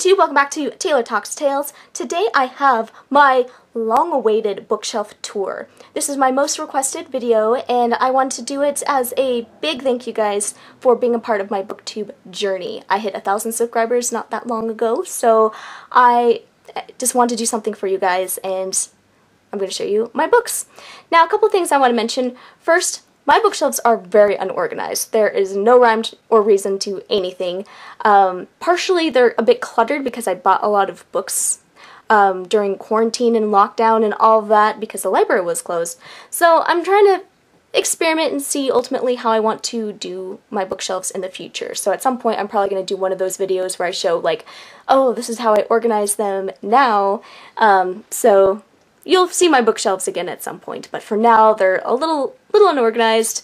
YouTube, welcome back to Taylor Talks Tales. Today I have my long-awaited bookshelf tour. This is my most requested video and I wanted to do it as a big thank you guys for being a part of my booktube journey. I hit 1,000 subscribers not that long ago, so I just wanted to do something for you guys and I'm going to show you my books. Now, a couple things I want to mention. First, my bookshelves are very unorganized. There is no rhyme or reason to anything. Partially they're a bit cluttered because I bought a lot of books during quarantine and lockdown and all of that because the library was closed. So I'm trying to experiment and see ultimately how I want to do my bookshelves in the future. So at some point I'm probably going to do one of those videos where I show like, oh, this is how I organize them now. So you'll see my bookshelves again at some point, but for now they're a little unorganized,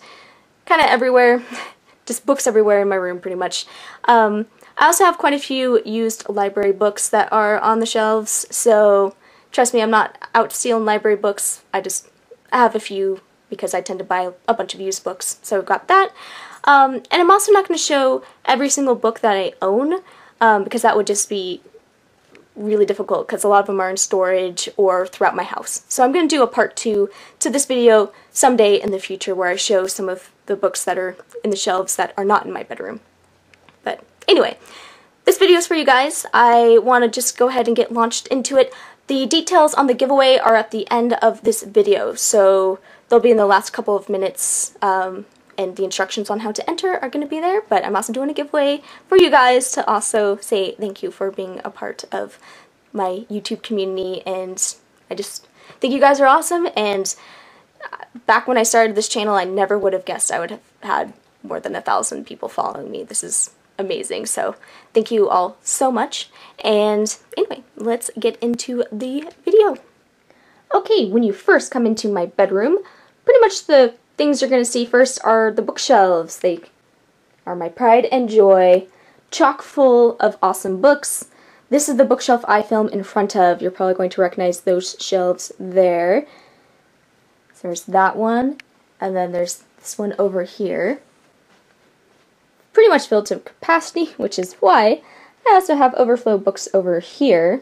kind of everywhere, just books everywhere in my room pretty much. I also have quite a few used library books that are on the shelves, so trust me, I'm not out stealing library books. I have a few because I tend to buy a bunch of used books, so I've got that. And I'm also not going to show every single book that I own, because that would just be really difficult because a lot of them are in storage or throughout my house. So I'm going to do a part 2 to this video someday in the future where I show some of the books that are in the shelves that are not in my bedroom. But anyway, this video is for you guys. I want to just go ahead and get launched into it. The details on the giveaway are at the end of this video, so they'll be in the last couple of minutes, and the instructions on how to enter are going to be there, but I'm also doing a giveaway for you guys to also say thank you for being a part of my YouTube community, and I just think you guys are awesome, and back when I started this channel I never would have guessed I would have had more than 1,000 people following me. This is amazing, so thank you all so much, and anyway, let's get into the video. Okay, when you first come into my bedroom, pretty much the things you're going to see first are the bookshelves. They are my pride and joy, chock full of awesome books. This is the bookshelf I film in front of. You're probably going to recognize those shelves there. So there's that one, and then there's this one over here. Pretty much filled to capacity, which is why I also have overflow books over here.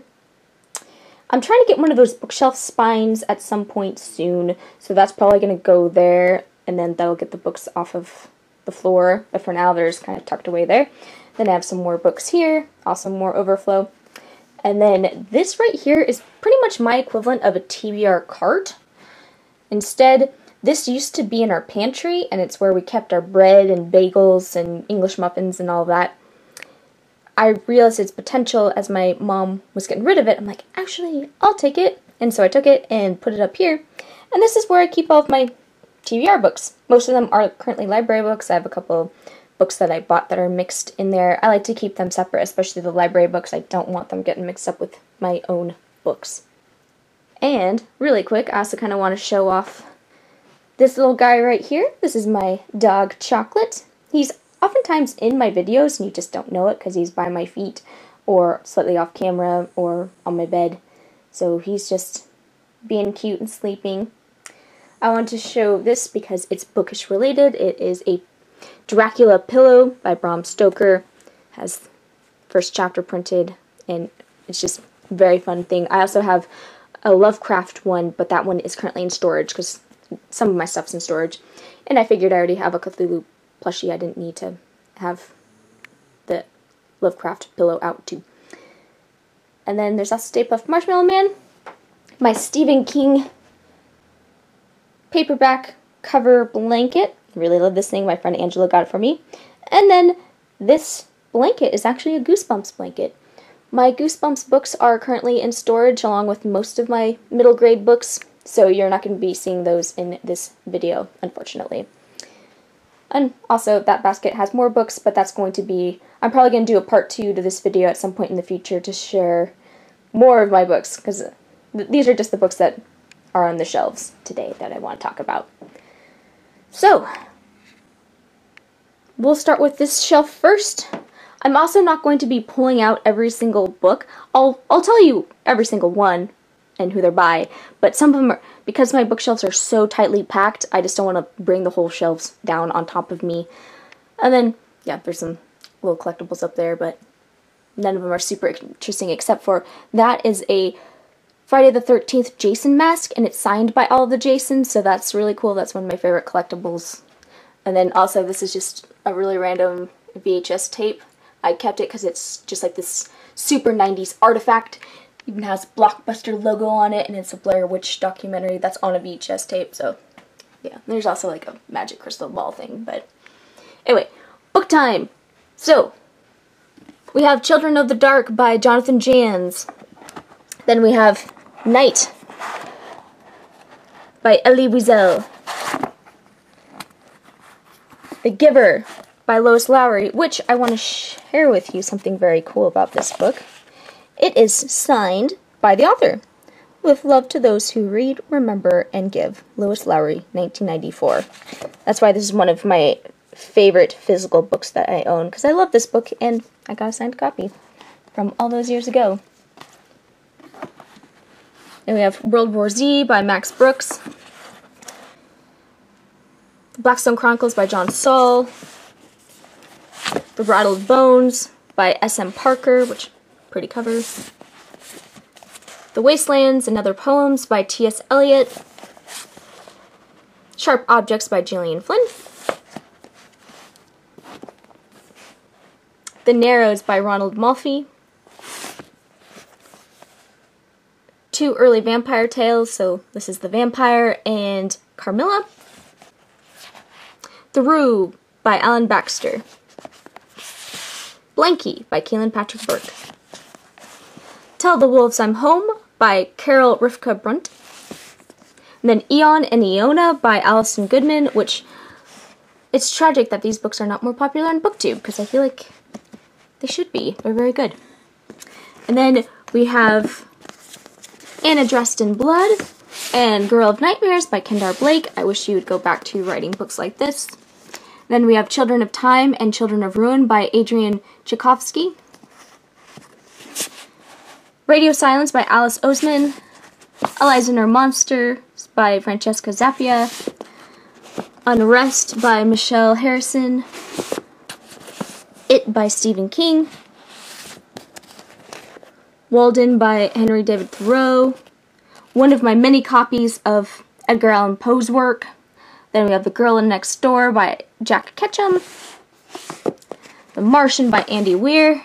I'm trying to get one of those bookshelf spines at some point soon, so that's probably going to go there, and then that'll get the books off of the floor, but for now they're just kind of tucked away there. Then I have some more books here, also more overflow. And then this right here is pretty much my equivalent of a TBR cart. Instead, this used to be in our pantry, and it's where we kept our bread and bagels and English muffins and all that. I realized its potential as my mom was getting rid of it. I'm like, actually, I'll take it. And so I took it and put it up here. And this is where I keep all of my TBR books. Most of them are currently library books. I have a couple books that I bought that are mixed in there. I like to keep them separate, especially the library books. I don't want them getting mixed up with my own books. And, really quick, I also kind of want to show off this little guy right here. This is my dog, Chocolate. He's oftentimes in my videos and you just don't know it because he's by my feet or slightly off camera or on my bed. So he's just being cute and sleeping. I want to show this because it's bookish related. It is a Dracula Pillow by Bram Stoker. Has first chapter printed and it's just a very fun thing. I also have a Lovecraft one, but that one is currently in storage because some of my stuff's in storage. And I figured I already have a Cthulhu plushie. I didn't need to have the Lovecraft pillow out too. And then there's also Stay Puft Marshmallow Man, my Stephen King paperback cover blanket. Really love this thing. My friend Angela got it for me. And then this blanket is actually a Goosebumps blanket. My Goosebumps books are currently in storage along with most of my middle grade books, so you're not going to be seeing those in this video, unfortunately. And also, that basket has more books, but that's going to be... I'm probably going to do a part 2 to this video at some point in the future to share more of my books, because these are just the books that are on the shelves today that I want to talk about. So, we'll start with this shelf first. I'm also not going to be pulling out every single book. I'll tell you every single one and who they're by, but some of them are, because my bookshelves are so tightly packed, I just don't want to bring the whole shelves down on top of me. And then, yeah, there's some little collectibles up there, but none of them are super interesting, except for that is a Friday the 13th Jason mask, and it's signed by all of the Jasons, so that's really cool. That's one of my favorite collectibles. And then also, this is just a really random VHS tape. I kept it because it's just like this super 90s artifact. Even has Blockbuster logo on it, and it's a Blair Witch documentary that's on a VHS tape, so yeah. There's also like a magic crystal ball thing, but anyway, book time! So, we have Children of the Dark by Jonathan Janz. Then we have Night by Elie Wiesel. The Giver by Lois Lowry, which I want to share with you something very cool about this book. It is signed by the author. With love to those who read, remember, and give. Lois Lowry, 1994. That's why this is one of my favorite physical books that I own, because I love this book, and I got a signed copy from all those years ago. Then we have World War Z by Max Brooks. The Blackstone Chronicles by John Saul. The Rattled Bones by S.M. Parker, which, pretty cover. The Wastelands and Other Poems by T.S. Eliot. Sharp Objects by Gillian Flynn. The Narrows by Ronald Malfi. 2 early vampire tales, so this is The Vampire and Carmilla. The Rue by Alan Baxter. Blanky by Kaylin Patrick Burke. Tell the Wolves I'm Home by Carol Rivka Brunt. And then Eon and Iona by Alison Goodman, which it's tragic that these books are not more popular on BookTube, because I feel like they should be. They're very good. And then we have Anna Dressed in Blood and Girl of Nightmares by Kendar Blake. I wish you would go back to writing books like this. Then we have Children of Time and Children of Ruin by Adrian Tchaikovsky. Radio Silence by Alice Oseman. Eliza and Her Monster by Francesca Zappia. Unrest by Michelle Harrison. It by Stephen King. Walden by Henry David Thoreau. One of my many copies of Edgar Allan Poe's work. Then we have The Girl Next Door by Jack Ketchum. The Martian by Andy Weir.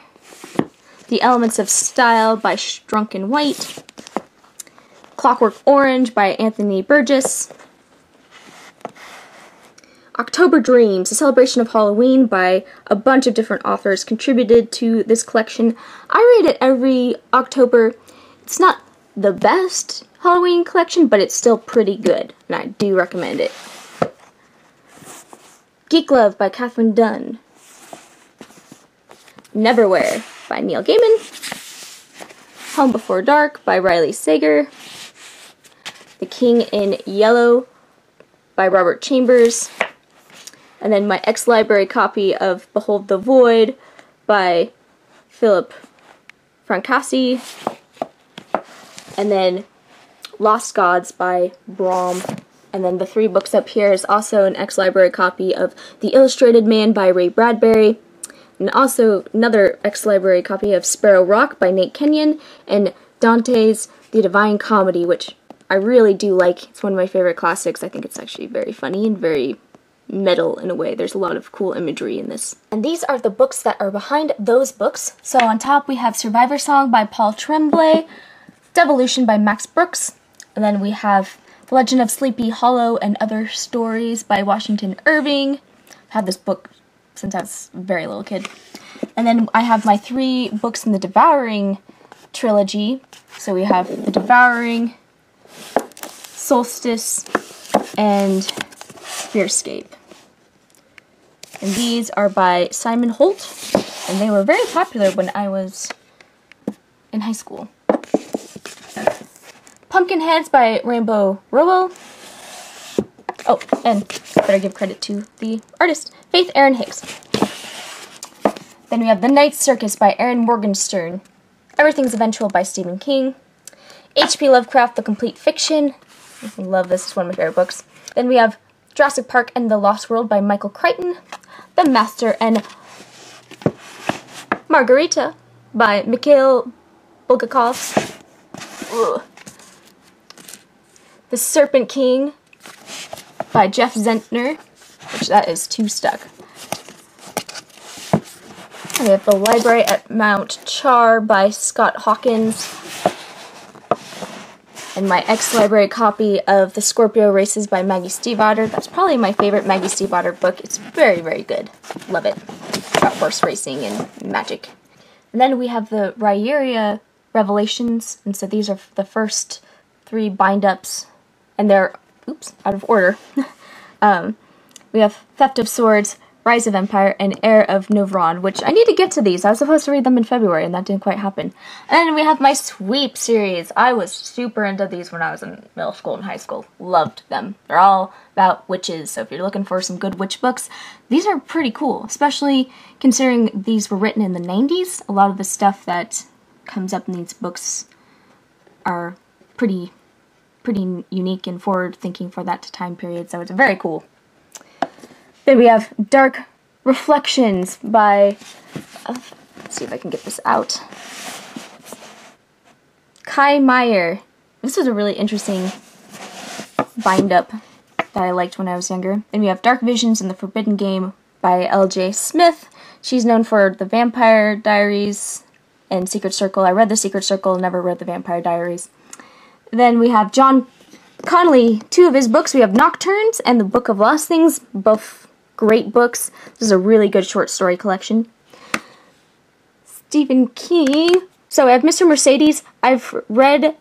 The Elements of Style by Strunk and White. Clockwork Orange by Anthony Burgess. October Dreams, a celebration of Halloween by a bunch of different authors contributed to this collection. I read it every October. It's not the best Halloween collection, but it's still pretty good, and I do recommend it. Geek Love by Katherine Dunn. Neverwhere by Neil Gaiman. Home Before Dark by Riley Sager. The King in Yellow by Robert Chambers. And then my ex-library copy of Behold the Void by Philip Francasi. And then Lost Gods by Brahm. And then the 3 books up here is also an ex-library copy of The Illustrated Man by Ray Bradbury. And also another ex-library copy of Sparrow Rock by Nate Kenyon. And Dante's The Divine Comedy, which I really do like. It's one of my favorite classics. I think it's actually very funny and very metal in a way. There's a lot of cool imagery in this. And these are the books that are behind those books. So on top we have Survivor Song by Paul Tremblay, Devolution by Max Brooks, and then we have The Legend of Sleepy Hollow and Other Stories by Washington Irving. I've had this book since I was a very little kid. And then I have my 3 books in the Devouring trilogy. So we have The Devouring, Solstice, and Fearscape. And these are by Simon Holt, and they were very popular when I was in high school. Pumpkinheads by Rainbow Rowell. Oh, and better give credit to the artist, Faith Erin Hicks. Then we have The Night Circus by Erin Morgenstern. Everything's Eventual by Stephen King. H.P. Lovecraft, The Complete Fiction. I love this, it's one of my favorite books. Then we have Jurassic Park and the Lost World by Michael Crichton. The Master and Margarita by Mikhail Bulgakov. Ugh. The Serpent King by Jeff Zentner, which that is too stuck. We have The Library at Mount Char by Scott Hawkins. And my ex-library copy of The Scorpio Races by Maggie Stiefvater. That's probably my favorite Maggie Stiefvater book. It's very, very good. Love it. It's about horse racing and magic. And then we have the Ryeria Revelations. And so these are the first 3 bind-ups. And they're, oops, out of order. We have Theft of Swords, Rise of Empire, and Heir of Novron, which I need to get to these. I was supposed to read them in February, and that didn't quite happen. And then we have my Sweep series. I was super into these when I was in middle school and high school. Loved them. They're all about witches, so if you're looking for some good witch books, these are pretty cool, especially considering these were written in the 90s. A lot of the stuff that comes up in these books are pretty unique and forward-thinking for that time period, so it's very cool. Then we have Dark Reflections by, let's see if I can get this out, Kai Meyer. This was a really interesting bind-up that I liked when I was younger. Then we have Dark Visions and the Forbidden Game by L.J. Smith. She's known for The Vampire Diaries and Secret Circle. I read The Secret Circle, never read The Vampire Diaries. Then we have John Connolly, 2 of his books. We have Nocturnes and The Book of Lost Things, both great books. This is a really good short story collection. Stephen King. So I have Mr. Mercedes. I've read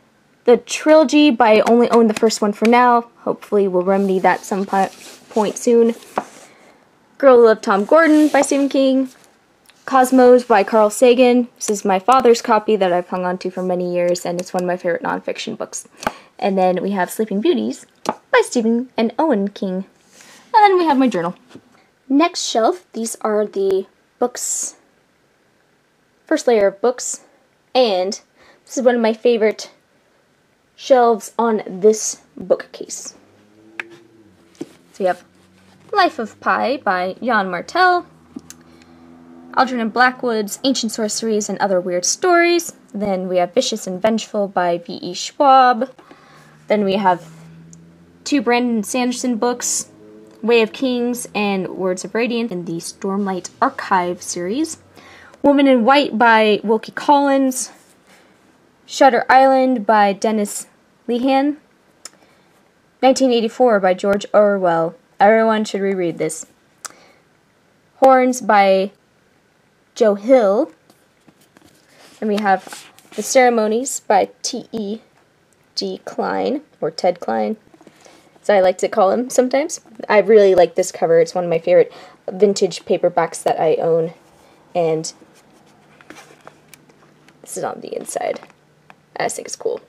the trilogy, but I only own the first one for now. Hopefully we'll remedy that some point soon. Girl Who Loved Tom Gordon by Stephen King. Cosmos by Carl Sagan. This is my father's copy that I've hung on to for many years, and it's one of my favorite nonfiction books. And then we have Sleeping Beauties by Stephen and Owen King. And then we have my journal. Next shelf, these are the books, first layer of books, and this is one of my favorite shelves on this bookcase. So we have Life of Pi by Jan Martel, Algernon Blackwood's Ancient Sorceries and Other Weird Stories. Then we have Vicious and Vengeful by V.E. Schwab. Then we have 2 Brandon Sanderson books, Way of Kings and Words of Radiance in the Stormlight Archive series. Woman in White by Wilkie Collins. Shutter Island by Dennis Lehane. 1984 by George Orwell. Everyone should reread this. Horns by Joe Hill. And we have The Ceremonies by T.E.G. Klein, or Ted Klein, as I like to call him sometimes. I really like this cover. It's one of my favorite vintage paperbacks that I own. And this is on the inside. I just think it's cool.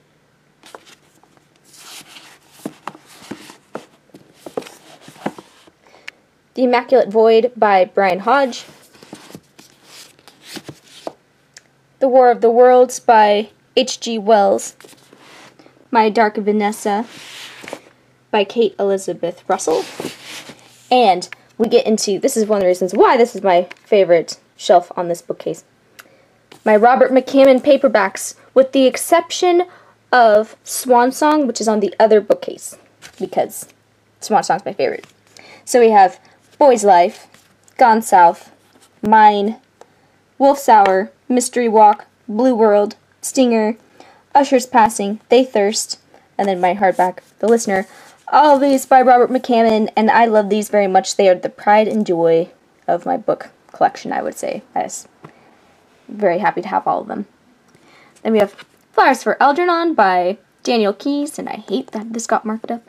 The Immaculate Void by Brian Hodge. The War of the Worlds by H.G. Wells. My Dark Vanessa by Kate Elizabeth Russell. And we get into, this is one of the reasons why this is my favorite shelf on this bookcase. My Robert Mccammon paperbacks, with the exception of Swan Song, which is on the other bookcase, because Swan Song's my favorite. So we have Boy's Life, Gone South, Mine, Wolf's Hour, Mystery Walk, Blue World, Stinger, Usher's Passing, They Thirst, and then my hardback, The Listener. All of these by Robert Mccammon, and I love these very much. They are the pride and joy of my book collection, I would say. I was very happy to have all of them. Then we have Flowers for Algernon by Daniel Keyes, and I hate that this got marked up.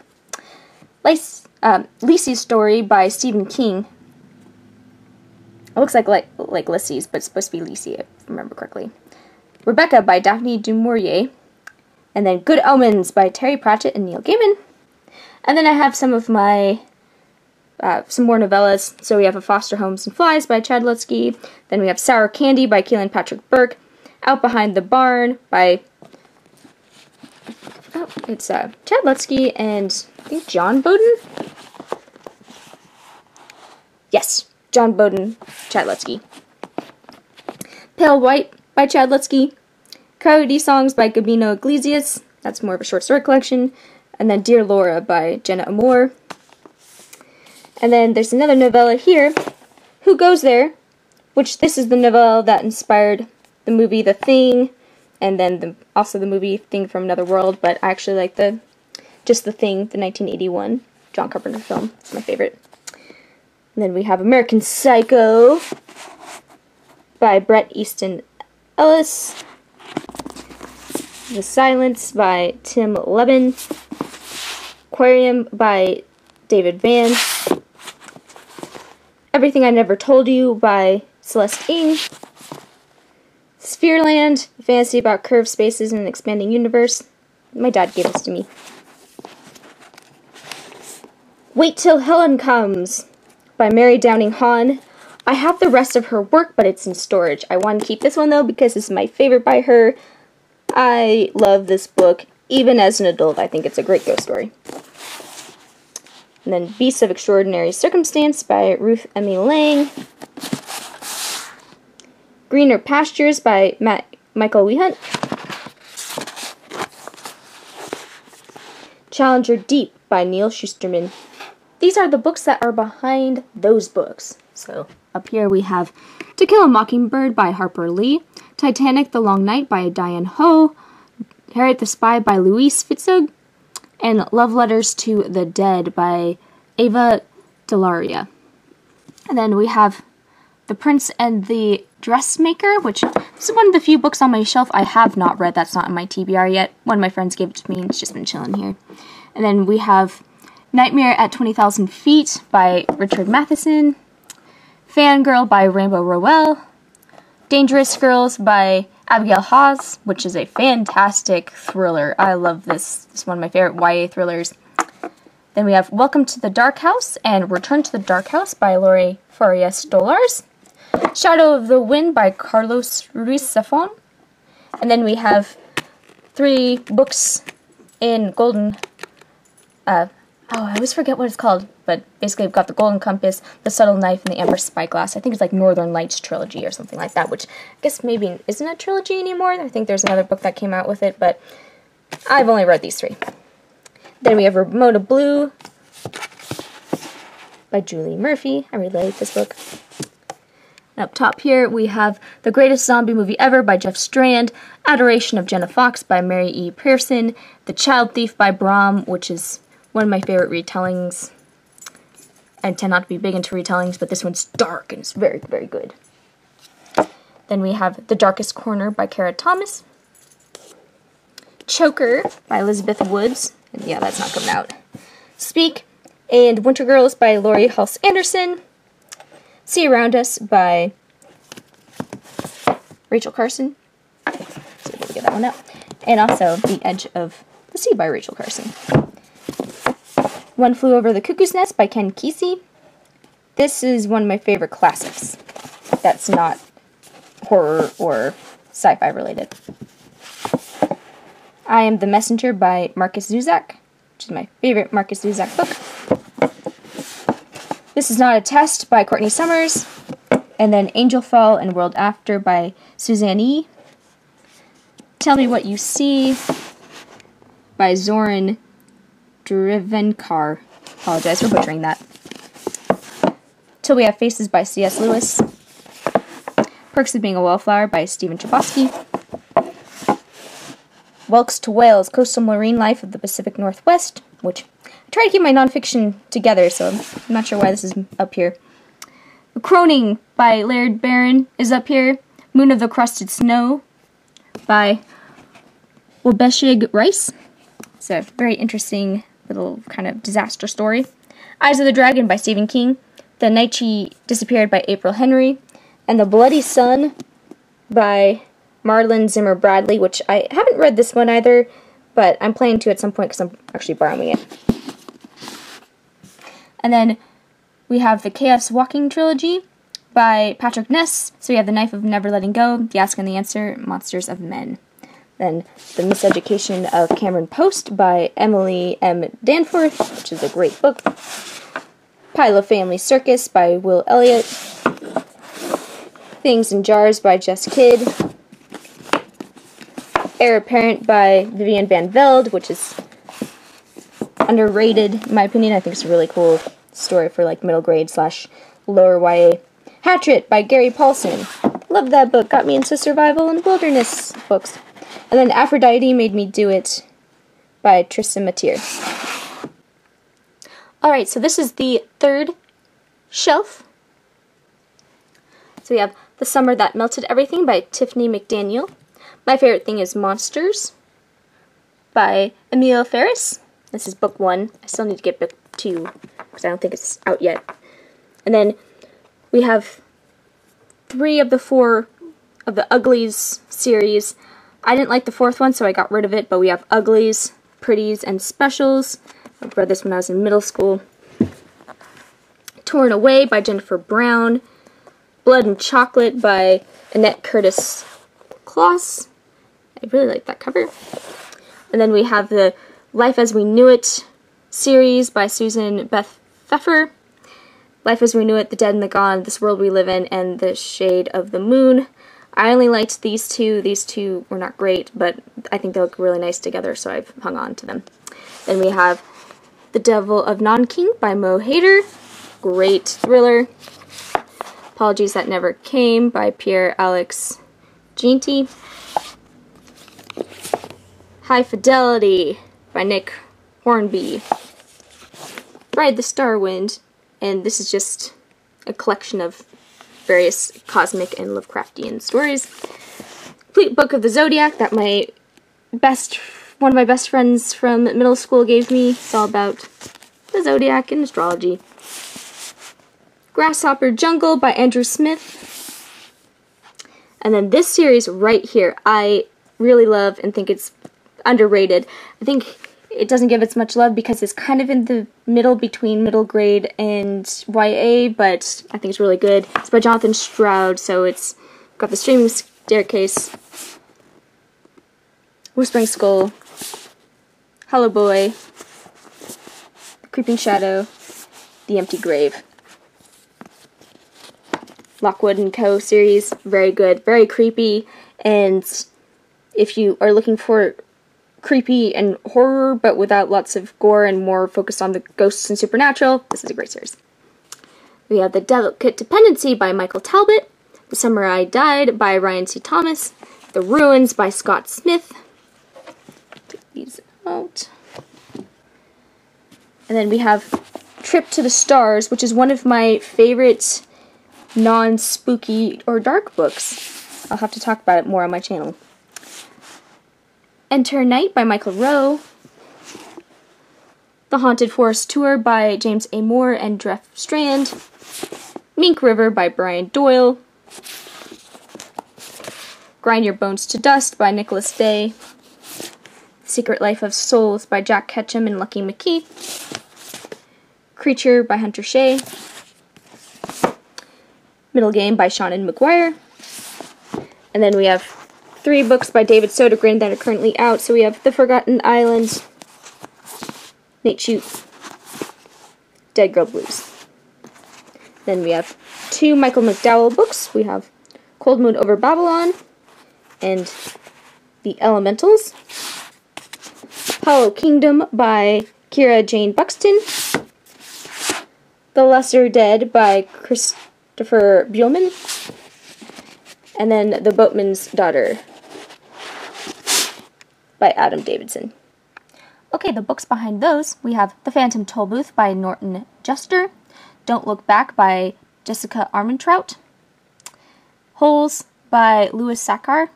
Lisey's Story by Stephen King. It looks like Lisey's, but it's supposed to be Lisey, if I remember correctly. Rebecca by Daphne du Maurier. And then Good Omens by Terry Pratchett and Neil Gaiman. And then I have some of my, some more novellas. So we have A Foster Homes and Flies by Chad Lutzke. Then we have Sour Candy by Keelan Patrick Burke. Out Behind the Barn by, it's Chad Lutzke and I think John Bowden? Yes, John Bowden, Chad Lutzke. Pale White by Chad Lutzke. Coyote Songs by Gabino Iglesias. That's more of a short story collection. And then Dear Laura by Jenna Amore. And then there's another novella here, Who Goes There? Which this is the novella that inspired the movie The Thing, and then also the movie Thing from Another World, but I actually like just The Thing, the 1981 John Carpenter film. It's my favorite. And then we have American Psycho by Bret Easton Ellis. The Silence by Tim Levin. Aquarium by David Vance. Everything I Never Told You by Celeste Ng. Sphereland, a fantasy about curved spaces in an expanding universe. My dad gave this to me. Wait Till Helen Comes by Mary Downing Hahn. I have the rest of her work, but it's in storage. I want to keep this one, though, because this is my favorite by her. I love this book. Even as an adult, I think it's a great ghost story. And then Beasts of Extraordinary Circumstance by Ruth Emmy Lang. Greener Pastures by Michael Wehunt. Challenger Deep by Neil Shusterman. These are the books that are behind those books. So up here we have To Kill a Mockingbird by Harper Lee, Titanic The Long Night by Diane Ho, Harriet the Spy by Louise Fitzhugh, and Love Letters to the Dead by Ava Delaria. And then we have The Prince and the Dressmaker, which this is one of the few books on my shelf I have not read. That's not in my TBR yet. One of my friends gave it to me and it's just been chilling here. And then we have Nightmare at 20,000 Feet by Richard Matheson, Fangirl by Rainbow Rowell, Dangerous Girls by Abigail Hawes, which is a fantastic thriller. I love this. It's one of my favorite YA thrillers. Then we have Welcome to the Dark House and Return to the Dark House by Lori Faria Stolars, Shadow of the Wind by Carlos Ruiz Zafón, and then we have 3 books in golden, I always forget what it's called, but basically we've got The Golden Compass, The Subtle Knife, and The Amber Spyglass. I think it's like Northern Lights Trilogy or something like that, which I guess maybe isn't a trilogy anymore. I think there's another book that came out with it, but I've only read these 3. Then we have Ramona Blue by Julie Murphy. I really like this book. And up top here we have The Greatest Zombie Movie Ever by Jeff Strand, Adoration of Jenna Fox by Mary E. Pearson, The Child Thief by Brahm, which is one of my favorite retellings. I tend not to be big into retellings, but this one's dark and it's very, very good. Then we have The Darkest Corner by Kara Thomas, Choker by Elizabeth Woods, and yeah, that's not coming out, Speak, and Winter Girls by Laurie Hulse Anderson, See Around Us by Rachel Carson, so we'll get that one out, and also The Edge of the Sea by Rachel Carson. One Flew Over the Cuckoo's Nest by Ken Kesey. This is one of my favorite classics that's not horror or sci-fi related. I Am the Messenger by Marcus Zuzak, which is my favorite Marcus Zuzak book. This Is Not a Test by Courtney Summers. And then Angel Fall and World After by Suzanne E. Tell Me What You See by Zoran Drivenkar. Apologize for butchering that. Till We Have Faces by C.S. Lewis. Perks of Being a Wallflower by Stephen Chbosky. Whelks to Whales, Coastal Marine Life of the Pacific Northwest, which I try to keep my nonfiction together, so I'm not sure why this is up here. Croning by Laird Barron is up here. Moon of the Crusted Snow by Wabeshig Rice. It's a very interesting little kind of disaster story. Eyes of the Dragon by Stephen King. The Night She Disappeared by April Henry. And The Bloody Sun by Marlon Zimmer Bradley, which I haven't read this one either, but I'm planning to at some point because I'm actually borrowing it. And then we have the Chaos Walking Trilogy by Patrick Ness. So we have The Knife of Never Letting Go, The Ask and the Answer, Monsters of Men. Then The Miseducation of Cameron Post by Emily M. Danforth, which is a great book. Pile Family Circus by Will Elliott. Things in Jars by Jess Kidd. Heir Apparent by Vivian Van Velde, which is underrated in my opinion. I think it's a really cool story for like middle grade / lower YA. Hatchet by Gary Paulson. Love that book. Got me into survival and wilderness books. And then Aphrodite Made Me Do It by Tristan Matier. Alright, so this is the third shelf. So we have The Summer That Melted Everything by Tiffany McDaniel. My Favorite Thing is Monsters by Emil Ferris. This is book 1. I still need to get book 2 because I don't think it's out yet. And then we have 3 of the 4 of the Uglies series. I didn't like the 4th one, so I got rid of it, but we have Uglies, Pretties, and Specials. I read this when I was in middle school. Torn Away by Jennifer Brown. Blood and Chocolate by Annette Curtis Kloss. I really like that cover. And then we have the Life as We Knew It series by Susan Beth Pfeffer. Life as We Knew It, The Dead and the Gone, This World We Live In, and The Shade of the Moon. I only liked these 2. These 2 were not great, but I think they look really nice together, so I've hung on to them. Then we have The Devil of Nanking by Mo Hader. Great thriller. Apologies That Never Came by Pierre Alex Ginty. High Fidelity by Nick Hornby. Ride the Starwind. And this is just a collection of various cosmic and Lovecraftian stories. Complete Book of the Zodiac that one of my best friends from middle school gave me. It's all about the Zodiac and astrology. Grasshopper Jungle by Andrew Smith. And then this series right here, I really love and think it's underrated. I think it doesn't give it much love because it's kind of in the middle between middle grade and YA, but I think it's really good. It's by Jonathan Stroud, so it's got The Streaming Staircase, Whispering Skull, Hollow Boy, Creeping Shadow, The Empty Grave. Lockwood & Co. series, very good, very creepy, and if you are looking for creepy and horror, but without lots of gore and more focused on the ghosts and supernatural, this is a great series. We have The Delicate Dependency by Michael Talbot, The Summer I Died by Ryan C. Thomas, The Ruins by Scott Smith. Take these out. And then we have Trip to the Stars, which is one of my favorite non-spooky or dark books. I'll have to talk about it more on my channel. Enter Night by Michael Rowe. The Haunted Forest Tour by James A. Moore and Jeff Strand. Mink River by Brian Doyle. Grind Your Bones to Dust by Nicholas Day. Secret Life of Souls by Jack Ketchum and Lucky McKee. Creature by Hunter Shea. Middle Game by Shannon McGuire. And then we have 3 books by David Sodergren that are currently out. So we have The Forgotten Island, Nate Shute, Dead Girl Blues. Then we have 2 Michael McDowell books. We have Cold Moon Over Babylon and The Elementals. Hollow Kingdom by Kira Jane Buxton. The Lesser Dead by Christopher Buehlman. And then The Boatman's Daughter by Adam Davidson. Okay, the books behind those, we have The Phantom Tollbooth by Norton Juster, Don't Look Back by Jessica Armentrout, Holes by Louis Sachar,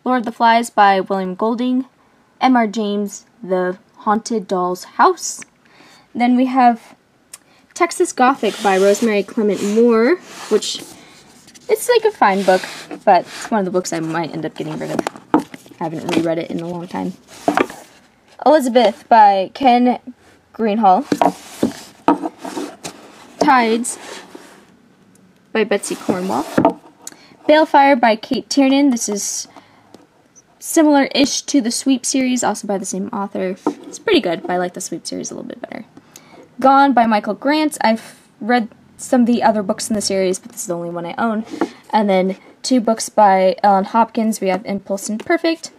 Lord of the Flies by William Golding, M.R. James, The Haunted Doll's House. Then we have Texas Gothic by Rosemary Clement Moore, which it's like a fine book, but it's one of the books I might end up getting rid of. I haven't reread it in a long time. Elizabeth by Ken Greenhall. Tides by Betsy Cornwall. Balefire by Kate Tiernan. This is similar-ish to the Sweep series, also by the same author. It's pretty good, but I like the Sweep series a little bit better. Gone by Michael Grant. I've read some of the other books in the series, but this is the only one I own. And then 2 books by Ellen Hopkins. We have Impulse and Perfect,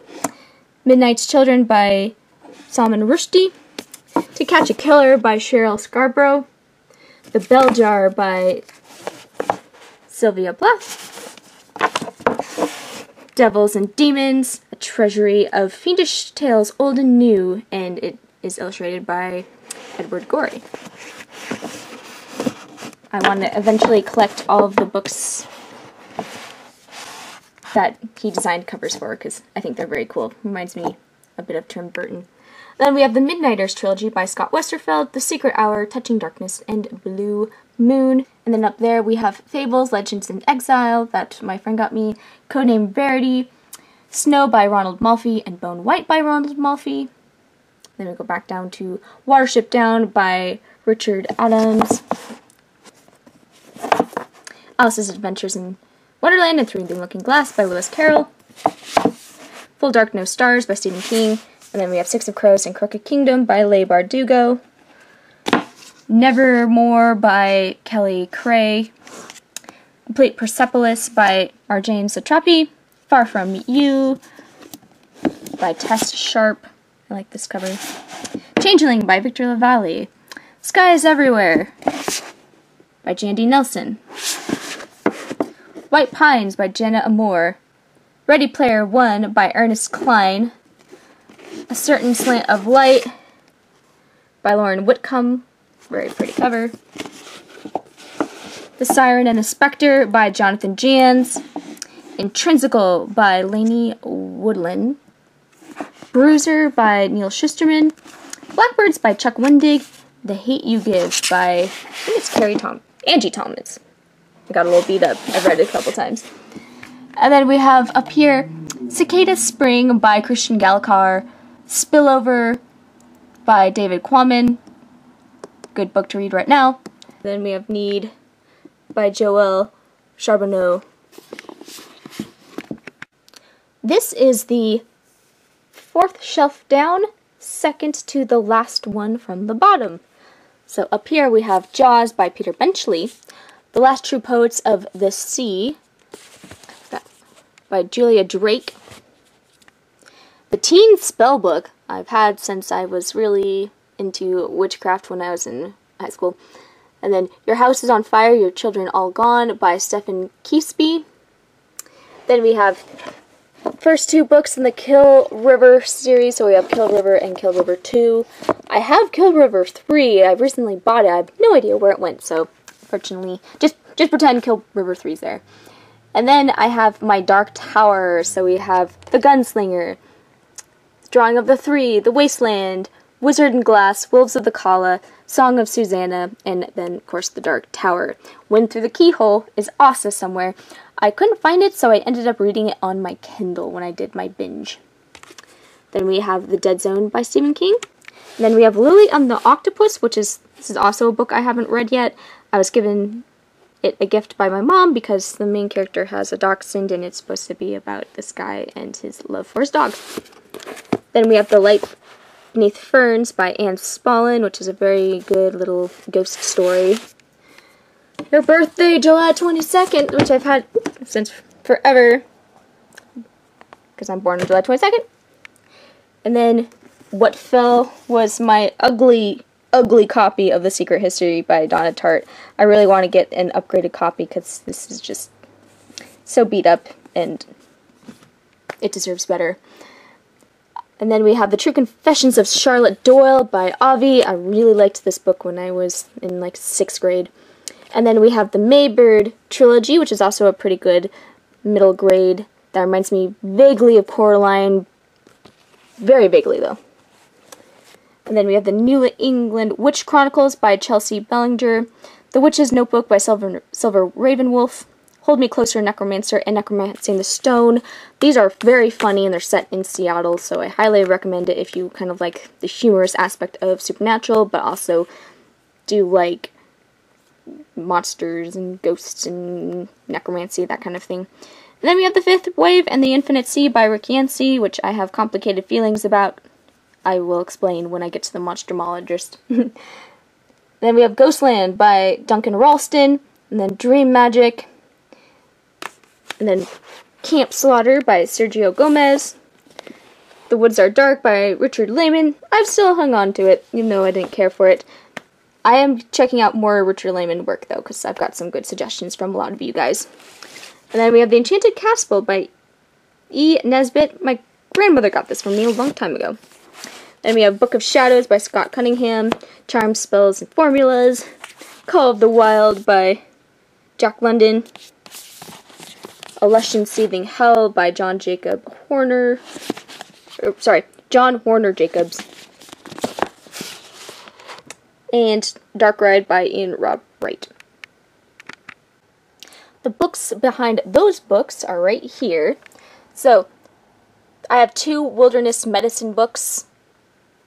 Midnight's Children by Salman Rushdie, To Catch a Killer by Cheryl Scarborough, The Bell Jar by Sylvia Plath, Devils and Demons, a treasury of fiendish tales old and new, and it is illustrated by Edward Gorey. I want to eventually collect all of the books that he designed covers for, because I think they're very cool. Reminds me a bit of Tim Burton. Then we have the Midnighters trilogy by Scott Westerfeld, The Secret Hour, Touching Darkness, and Blue Moon. And then up there we have Fables, Legends in Exile, that my friend got me, Codename Verity, Snow by Ronald Malfi, and Bone White by Ronald Malfi. Then we go back down to Watership Down by Richard Adams, Alice's Adventures in Wonderland and Through the Looking Glass by Lewis Carroll, Full Dark No Stars by Stephen King, and then we have Six of Crows and Crooked Kingdom by Leigh Bardugo, Nevermore by Kelly Cray, Complete Persepolis by R. James Satrapi, Far From You by Tess Sharp, I like this cover, Changeling by Victor LaValle, Skies Everywhere by Jandy Nelson, White Pines by Jenna Amour, Ready Player One by Ernest Cline, A Certain Slant of Light by Lauren Whitcomb, very pretty cover, The Siren and the Spectre by Jonathan Jans, Intrinsical by Lainey Woodland, Bruiser by Neil Schusterman, Blackbirds by Chuck Wendig, The Hate You Give by, I think it's Angie Thomas. I got a little beat up. I've read it a couple times. And then we have up here Cicada Spring by Christian Gallicar, Spillover by David Quammen, good book to read right now. Then we have Need by Joelle Charbonneau. This is the 4th shelf down, second to the last one from the bottom. So up here we have Jaws by Peter Benchley, The Last True Poets of the Sea by Julia Drake, The Teen Spellbook I've had since I was really into witchcraft when I was in high school, and then Your House is on Fire, Your Children All Gone by Stephen Keefsby. Then we have first 2 books in the Kill River series, so we have Kill River and Kill River 2. I have Kill River 3, I recently bought it, I have no idea where it went, so fortunately, just pretend Kill River 3's there. And then I have my Dark Tower, so we have The Gunslinger, Drawing of the Three, The Wasteland, Wizard and Glass, Wolves of the Kala, Song of Susanna, and then, of course, The Dark Tower. Wind Through the Keyhole is also somewhere. I couldn't find it, so I ended up reading it on my Kindle when I did my binge. Then we have The Dead Zone by Stephen King. And then we have Lily and the Octopus, this is also a book I haven't read yet. I was given it a gift by my mom because the main character has a dachshund and it's supposed to be about this guy and his love for his dog. Then we have The Light Beneath Ferns by Anne Spallin, which is a very good little ghost story. Your Birthday, July 22nd, which I've had since forever, because I'm born on July 22nd. And then What Fell was my ugly copy of The Secret History by Donna Tartt. I really want to get an upgraded copy because this is just so beat up and it deserves better. And then we have The True Confessions of Charlotte Doyle by Avi. I really liked this book when I was in like 6th grade. And then we have the Maybird trilogy, which is also a pretty good middle grade. That reminds me vaguely of Coraline. Very vaguely, though. And then we have the New England Witch Chronicles by Chelsea Bellinger, The Witch's Notebook by Silver Ravenwolf, Hold Me Closer, Necromancer, and Necromancing the Stone. These are very funny and they're set in Seattle, so I highly recommend it if you kind of like the humorous aspect of Supernatural, but also do like monsters and ghosts and necromancy, that kind of thing. And then we have The Fifth Wave and the Infinite Sea by Rick Yancey, which I have complicated feelings about. I will explain when I get to the Monstrumologist. Then we have Ghostland by Duncan Ralston, and then Dream Magic, And then Camp Slaughter by Sergio Gomez. The Woods Are Dark by Richard Lehman. I've still hung on to it, even though I didn't care for it. I am checking out more Richard Lehman work, though, because I've got some good suggestions from a lot of you guys. And then we have The Enchanted Castle by E. Nesbit. My grandmother got this for me a long time ago. Then we have Book of Shadows by Scott Cunningham. Charms, Spells, and Formulas. Call of the Wild by Jack London. A Lush and Seething Hell by John Horner Jacobs. And Dark Ride by Ian Rob Wright. The books behind those books are right here. So, I have 2 wilderness medicine books.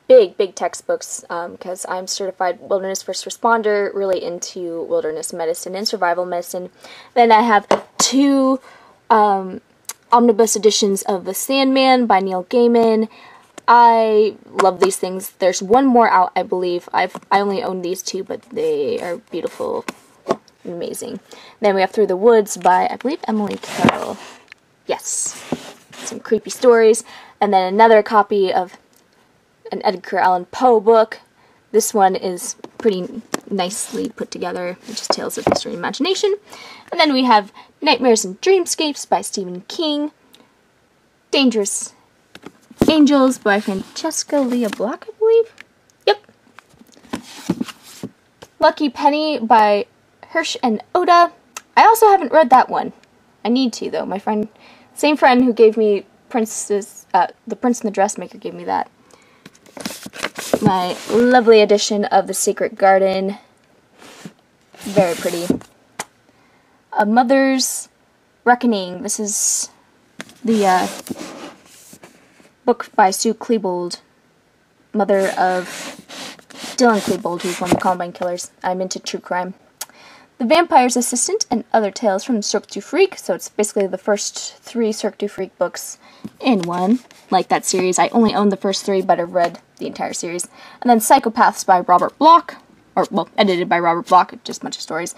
Big textbooks, because I'm certified wilderness first responder, really into wilderness medicine and survival medicine. Then I have 2 omnibus editions of The Sandman by Neil Gaiman. I love these things. There's one more out, I believe. I only own these 2, but they are beautiful, amazing. Then we have Through the Woods by, I believe, Emily Carroll. Yes, some creepy stories. And then another copy of an Edgar Allan Poe book. This one is pretty nicely put together. It's just Tales of History and Imagination. And then we have Nightmares and Dreamscapes by Stephen King. Dangerous Angels by Francesca Leah Block, I believe. Yep. Lucky Penny by Hirsch and Oda. I also haven't read that one. I need to, though. My friend, same friend who gave me The Prince and the Dressmaker gave me that. My lovely edition of The Secret Garden. Very pretty. A Mother's Reckoning. This is the book by Sue Klebold, mother of Dylan Klebold, who's one of the Columbine killers. I'm into true crime. The Vampire's Assistant and Other Tales from Cirque du Freak. So it's basically the first 3 Cirque du Freak books in one. Like that series. I only own the first 3, but I've read the entire series. And then Psychopaths by Robert Bloch. Or, well, edited by Robert Bloch. Just a bunch of stories.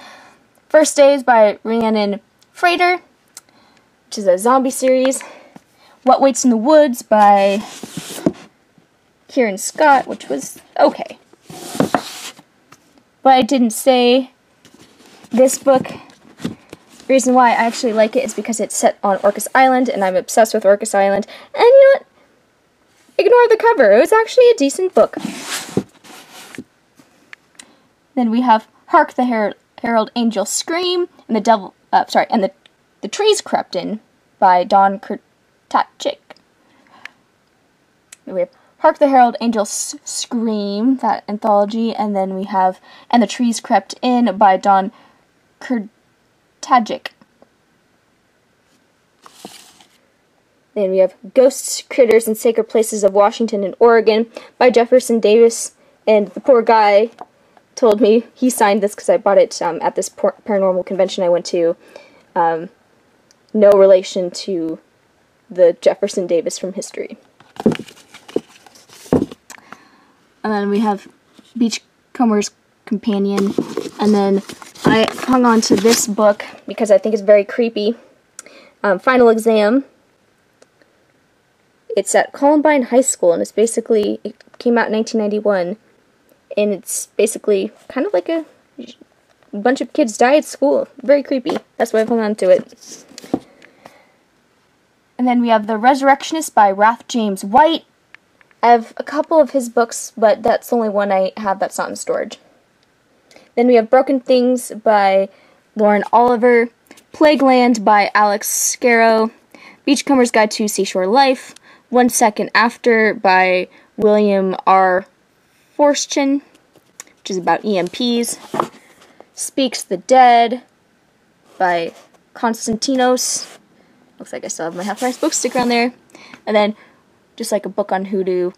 First Days by Rhiannon Frater, which is a zombie series. What Waits in the Woods by Kieran Scott, which was okay. But I didn't say this book. The reason why I actually like it is because it's set on Orcas Island, and I'm obsessed with Orcas Island. And you know what? Ignore the cover. It was actually a decent book. Then we have Hark the Herald Angels Scream, and the Trees Crept In by Don Kurtatchik. We have Hark the Herald Angels Scream, that anthology, and then we have And the Trees Crept In by Don Kurtatchik. Then we have Ghosts, Critters, and Sacred Places of Washington and Oregon by Jefferson Davis, and the poor guy told me he signed this because I bought it at this paranormal convention I went to. No relation to the Jefferson Davis from history. And then we have Beachcomber's Companion. And then I hung on to this book because I think it's very creepy. Final Exam. It's at Columbine High School, and it came out in 1991. And it's basically kind of like a bunch of kids die at school. Very creepy. That's why I've hung on to it. And then we have The Resurrectionist by Wrath James White. I have a couple of his books, but that's the only one I have that's not in storage. Then we have Broken Things by Lauren Oliver. Plagueland by Alex Scarrow. Beachcomber's Guide to Seashore Life. 1 Second After by William R. Forstchen, which is about EMPs. Speaks the Dead by Konstantinos. Looks like I still have my half-price book sticker on there. And then, just like a book on hoodoo,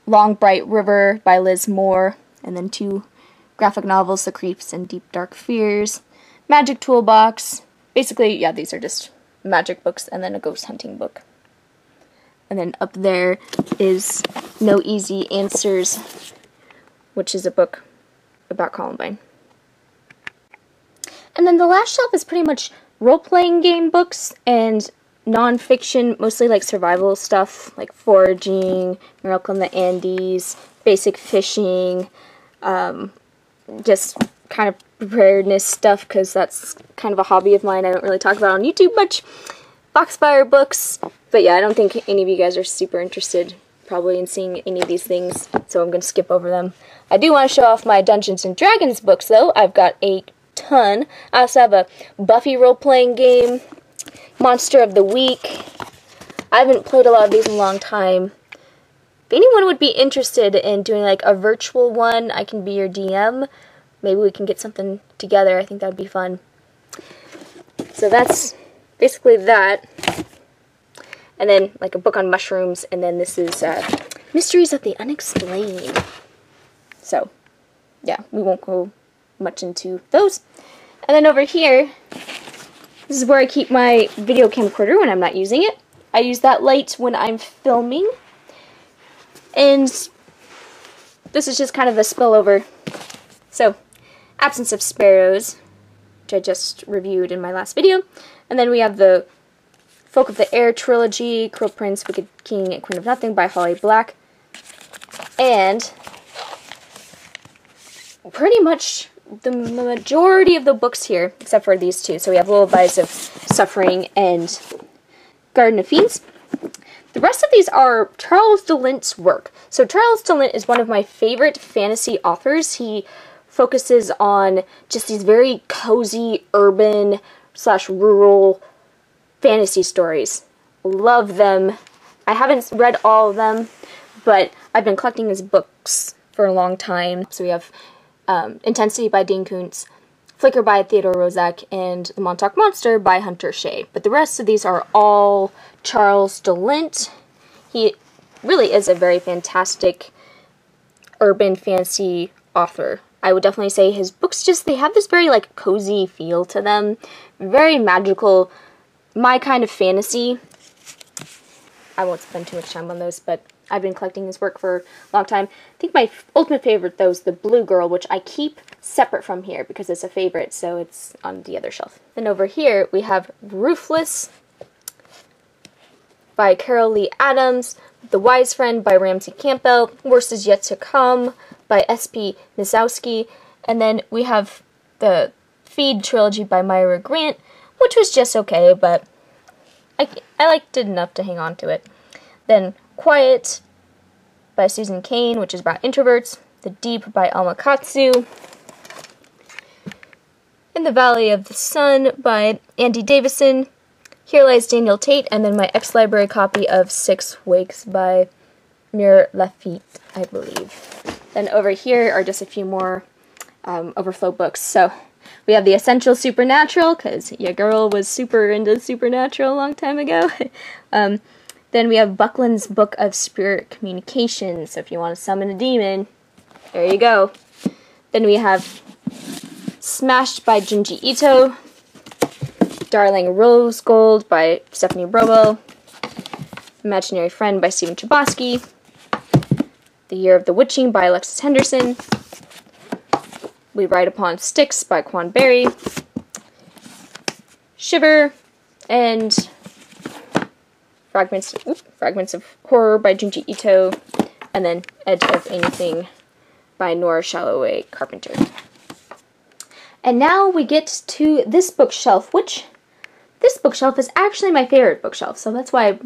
Long Bright River by Liz Moore. And then 2 graphic novels, The Creeps and Deep Dark Fears. Magic Toolbox. Basically, yeah, these are just magic books, and then a ghost hunting book. And then up there is No Easy Answers, which is a book about Columbine. And then the last shelf is pretty much role-playing game books and non-fiction, mostly like survival stuff, like foraging, Miracle in the Andes, basic fishing, just kind of preparedness stuff, because that's kind of a hobby of mine I don't really talk about on YouTube much. Foxfire books, but yeah, I don't think any of you guys are super interested probably in seeing any of these things, so I'm going to skip over them. I do want to show off my Dungeons & Dragons books, though. I've got a ton. I also have a Buffy role-playing game, Monster of the Week. I haven't played a lot of these in a long time. If anyone would be interested in doing like a virtual one, I can be your DM. Maybe we can get something together. I think that would be fun. So that's basically that. And then like a book on mushrooms, and then this is Mysteries of the Unexplained. So yeah, we won't go much into those. And then over here, this is where I keep my video camcorder when I'm not using it. I use that light when I'm filming. And this is just kind of a spillover. So, Absence of Sparrows, which I just reviewed in my last video. And then we have the Folk of the Air Trilogy, Cruel Prince, Wicked King, and Queen of Nothing by Holly Black. And pretty much the majority of the books here, except for these two. So we have Lullabies of Suffering and Garden of Fiends. The rest of these are Charles DeLint's work. So Charles DeLint is one of my favorite fantasy authors. He focuses on just these very cozy, urban / rural fantasy stories. Love them. I haven't read all of them, but I've been collecting his books for a long time. So we have Intensity by Dean Koontz, Flicker by Theodore Rozak, and The Montauk Monster by Hunter Shea. But the rest of these are all Charles DeLint. He really is a very fantastic urban fantasy author. I would definitely say his books they have this very like cozy feel to them. Very magical. My kind of fantasy. I won't spend too much time on those, but I've been collecting his work for a long time. I think my ultimate favorite, though, is The Blue Girl, which I keep separate from here because it's a favorite, so it's on the other shelf. Then over here, we have Roofless by Carol Lee Adams, The Wise Friend by Ramsey Campbell, Worst Is Yet to Come by S.P. Misowski, and then we have the Feed Trilogy by Myra Grant, which was just okay, but I liked it enough to hang on to it. Then Quiet by Susan Cain, which is about introverts. The Deep by Alma Katsu. In the Valley of the Sun by Andy Davison. Here Lies Daniel Tate, and then my ex-library copy of Six Wakes by Mure Lafitte, I believe. Then over here are just a few more overflow books. So we have The Essential Supernatural, because your girl was super into Supernatural a long time ago. Then we have Buckland's Book of Spirit Communication, so if you want to summon a demon, there you go. Then we have Smashed by Junji Ito, Darling Rose Gold by Stephanie Brobo, Imaginary Friend by Stephen Chbosky, The Year of the Witching by Alexis Henderson, We Ride Upon Sticks by Quan Berry, Shiver, and Fragments of Horror by Junji Ito, and then Edge of Anything by Nora Shalloway Carpenter. And now we get to this bookshelf, which this bookshelf is actually my favorite bookshelf, so that's why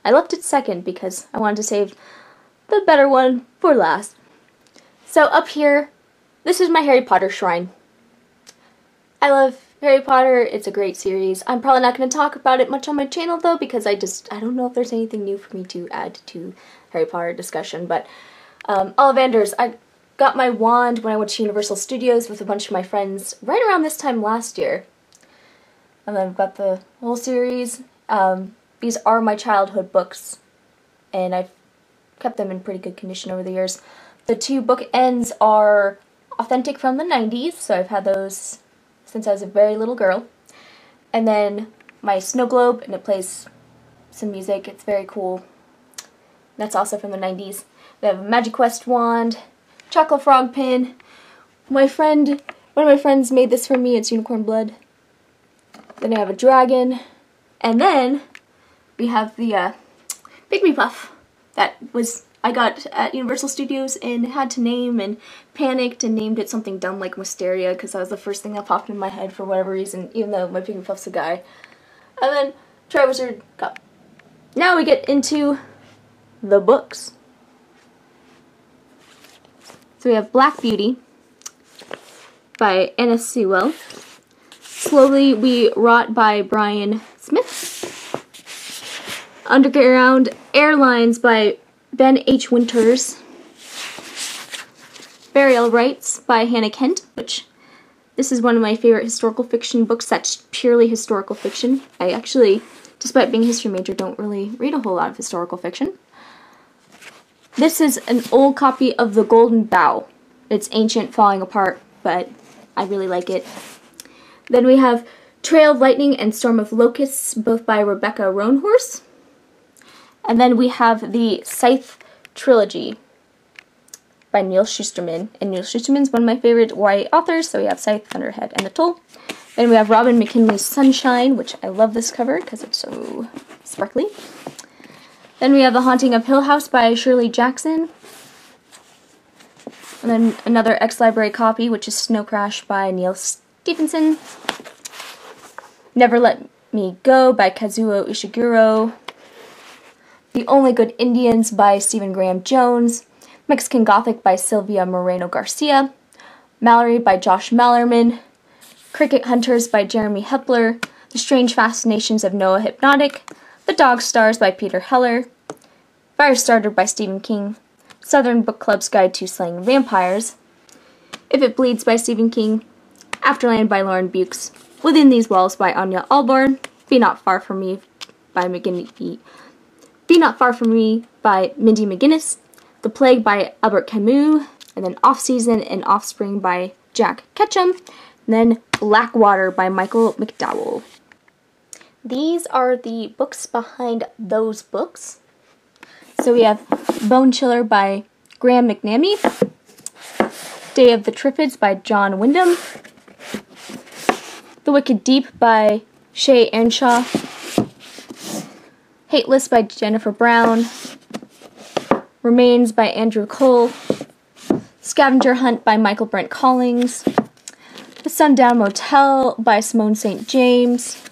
I left it second, because I wanted to save the better one for last. So up here, this is my Harry Potter shrine. I love Harry Potter, it's a great series. I'm probably not going to talk about it much on my channel though, because I don't know if there's anything new for me to add to Harry Potter discussion, but Ollivanders, I got my wand when I went to Universal Studios with a bunch of my friends right around this time last year. And then I've got the whole series. These are my childhood books, and I've kept them in pretty good condition over the years. The two bookends are authentic from the 90s, so I've had those since I was a very little girl. And then my snow globe, and it plays some music. It's very cool. That's also from the 90s. We have a Magic Quest wand, chocolate frog pin. One of my friends made this for me. It's unicorn blood. Then I have a dragon. And then we have the Pygmy Puff that I got at Universal Studios and had to name, and panicked and named it something dumb like Wisteria because that was the first thing that popped in my head for whatever reason, even though my Pygmy Puff's a guy. And then Triwizard Cup. Now we get into the books. So we have Black Beauty by Anna Sewell. Slowly We Rot by Brian Smith. Underground Airlines by Ben H. Winters. Burial Rites by Hannah Kent, which this is one of my favorite historical fiction books that's purely historical fiction. I actually, despite being a history major, don't really read a whole lot of historical fiction. This is an old copy of The Golden Bough. It's ancient, falling apart, but I really like it. Then we have Trail of Lightning and Storm of Locusts, both by Rebecca Roanhorse. And then we have the Scythe Trilogy by Neil Shusterman. And Neil Shusterman's one of my favorite YA authors, so we have Scythe, Thunderhead, and The Toll. Then we have Robin McKinley's Sunshine, which I love this cover because it's so sparkly. Then we have The Haunting of Hill House by Shirley Jackson. And then another ex-library copy, which is Snow Crash by Neil Stephenson. Never Let Me Go by Kazuo Ishiguro. The Only Good Indians by Stephen Graham Jones. Mexican Gothic by Sylvia Moreno Garcia. Mallory by Josh Mallerman. Cricket Hunters by Jeremy Hepler. The Strange Fascinations of Noah Hypnotic. The Dog Stars by Peter Heller. Firestarter by Stephen King. Southern Book Club's Guide to Slaying Vampires. If It Bleeds by Stephen King. Afterland by Lauren Bukes. Within These Walls by Anya Alborn. Be Not Far From Me by Be Not Far From Me by Mindy McGinnis. The Plague by Albert Camus. And then Off Season and Offspring by Jack Ketchum. And then Blackwater by Michael McDowell. These are the books behind those books. So we have Bone Chiller by Graham McNamee. Day of the Triffids by John Wyndham. The Wicked Deep by Shay Earnshaw. Hateless by Jennifer Brown. Remains by Andrew Cole. Scavenger Hunt by Michael Brent Collings. The Sundown Motel by Simone St. James.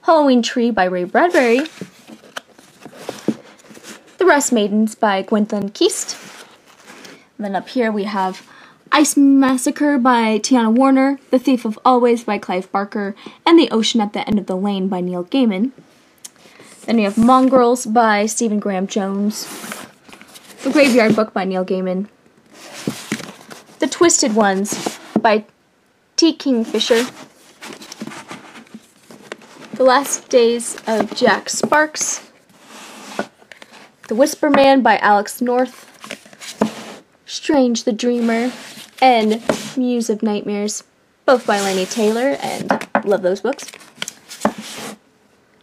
Halloween Tree by Ray Bradbury. The Rust Maidens by Gwendolyn Keast. And then up here we have Ice Massacre by Tiana Warner, The Thief of Always by Clive Barker, and The Ocean at the End of the Lane by Neil Gaiman. Then we have Mongrels by Stephen Graham Jones, The Graveyard Book by Neil Gaiman, The Twisted Ones by T. Kingfisher, The Last Days of Jack Sparks, The Whisper Man by Alex North, Strange the Dreamer, and Muse of Nightmares, both by Laini Taylor, and love those books.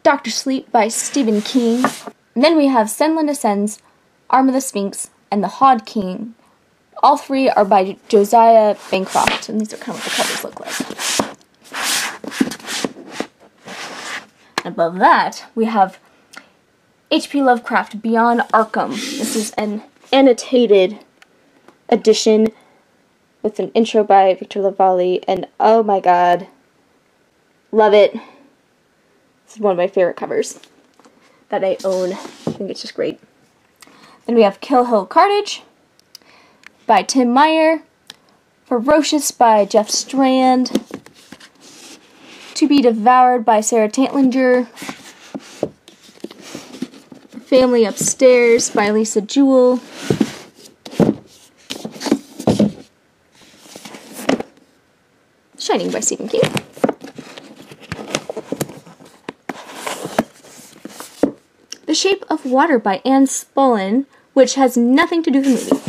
Dr. Sleep by Stephen King. And then we have Senlin Ascends, Arm of the Sphinx, and The Hod King. All three are by Josiah Bancroft, and these are kind of what the covers look like. And above that, we have H.P. Lovecraft Beyond Arkham. This is an annotated edition with an intro by Victor LaValle, and oh my god, love it. This is one of my favorite covers that I own. I think it's just great. Then we have Kill Hill Carnage by Tim Meyer, Ferocious by Jeff Strand, To Be Devoured by Sarah Tantlinger, Family Upstairs by Lisa Jewell, Shining by Stephen King, The Shape of Water by Anne Spollen, which has nothing to do with the movie,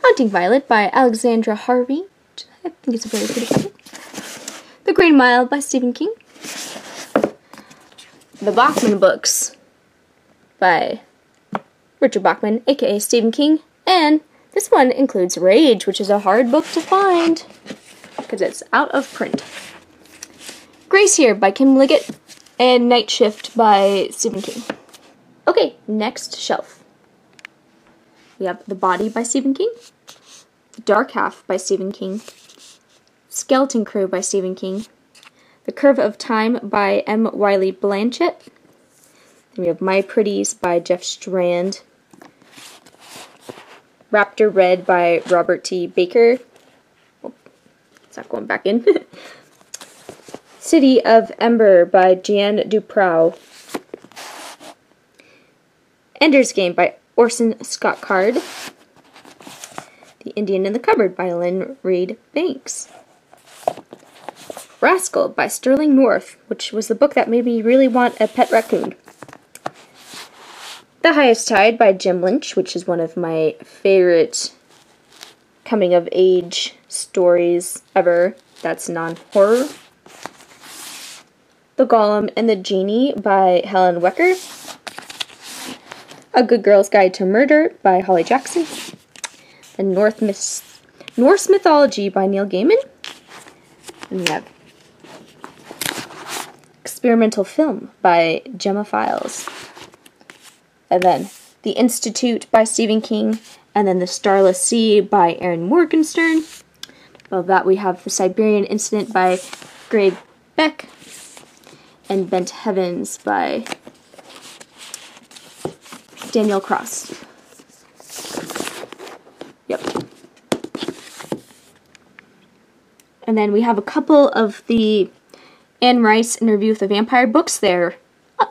Hunting Violet by Alexandra Harvey, which I think is a very pretty cover, The Green Mile by Stephen King, The Bachman Books by Richard Bachman, aka Stephen King, and this one includes Rage, which is a hard book to find because it's out of print. Grace Here by Kim Liggett, and Night Shift by Stephen King. Okay, next shelf. We have The Body by Stephen King, The Dark Half by Stephen King, Skeleton Crew by Stephen King, The Curve of Time by M. Wiley Blanchett. Then we have My Pretties by Jeff Strand, Raptor Red by Robert T. Baker. Oh, it's not going back in. City of Ember by Jan Duprow. Ender's Game by Orson Scott Card. The Indian in the Cupboard by Lynn Reed Banks. Rascal by Sterling North, which was the book that made me really want a pet raccoon. The Highest Tide by Jim Lynch, which is one of my favorite coming-of-age stories ever that's non-horror. The Golem and the Genie by Helen Wecker. A Good Girl's Guide to Murder by Holly Jackson. The Norse Mythology by Neil Gaiman. And we have Experimental Film by Gemma Files. And then The Institute by Stephen King. And then The Starless Sea by Aaron Morgenstern. Above that we have The Siberian Incident by Greg Beck. And Bent Heavens by Daniel Cross. Yep. And then we have a couple of the Anne Rice Interview with the Vampire books there.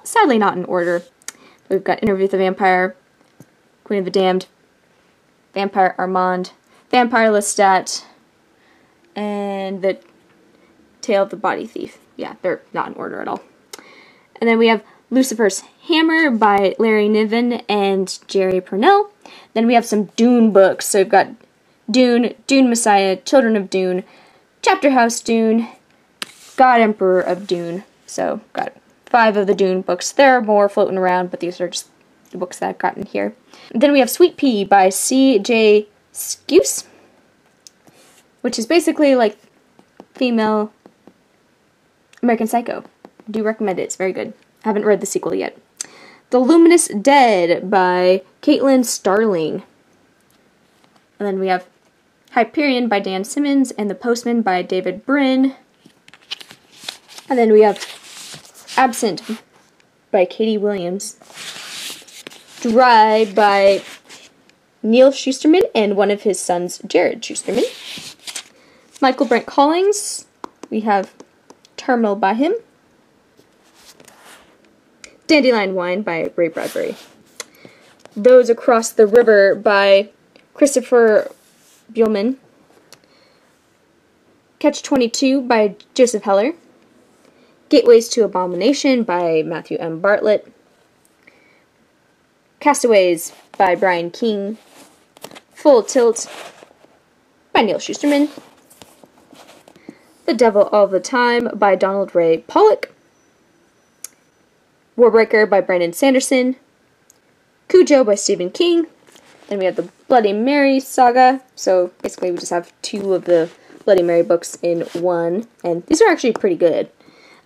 Sadly not in order. We've got Interview with the Vampire, Queen of the Damned, Vampire Armand, Vampire Lestat, and The Tale of the Body Thief. Yeah, they're not in order at all. And then we have Lucifer's Hammer by Larry Niven and Jerry Purnell. Then we have some Dune books. So we've got Dune, Dune Messiah, Children of Dune, Chapter House Dune, God Emperor of Dune. So got 5 of the Dune books. There are more floating around, but these are just the books that I've gotten here. Then we have Sweet Pea by C.J. Skuse, which is basically like female American Psycho. Do recommend it. It's very good. I haven't read the sequel yet. The Luminous Dead by Caitlin Starling. And then we have Hyperion by Dan Simmons and The Postman by David Brin. And then we have Absent by Katie Williams. Dry by Neil Schusterman and one of his sons, Jared Schusterman. Michael Brent Collings. We have Terminal by him. Dandelion Wine by Ray Bradbury. Those Across the River by Christopher Buehlman. Catch-22 by Joseph Heller. Gateways to Abomination by Matthew M. Bartlett. Castaways by Brian King. Full Tilt by Neil Schusterman. The Devil All the Time by Donald Ray Pollock. Warbreaker by Brandon Sanderson. Cujo by Stephen King. Then we have the Bloody Mary saga. So basically we just have 2 of the Bloody Mary books in one. And these are actually pretty good.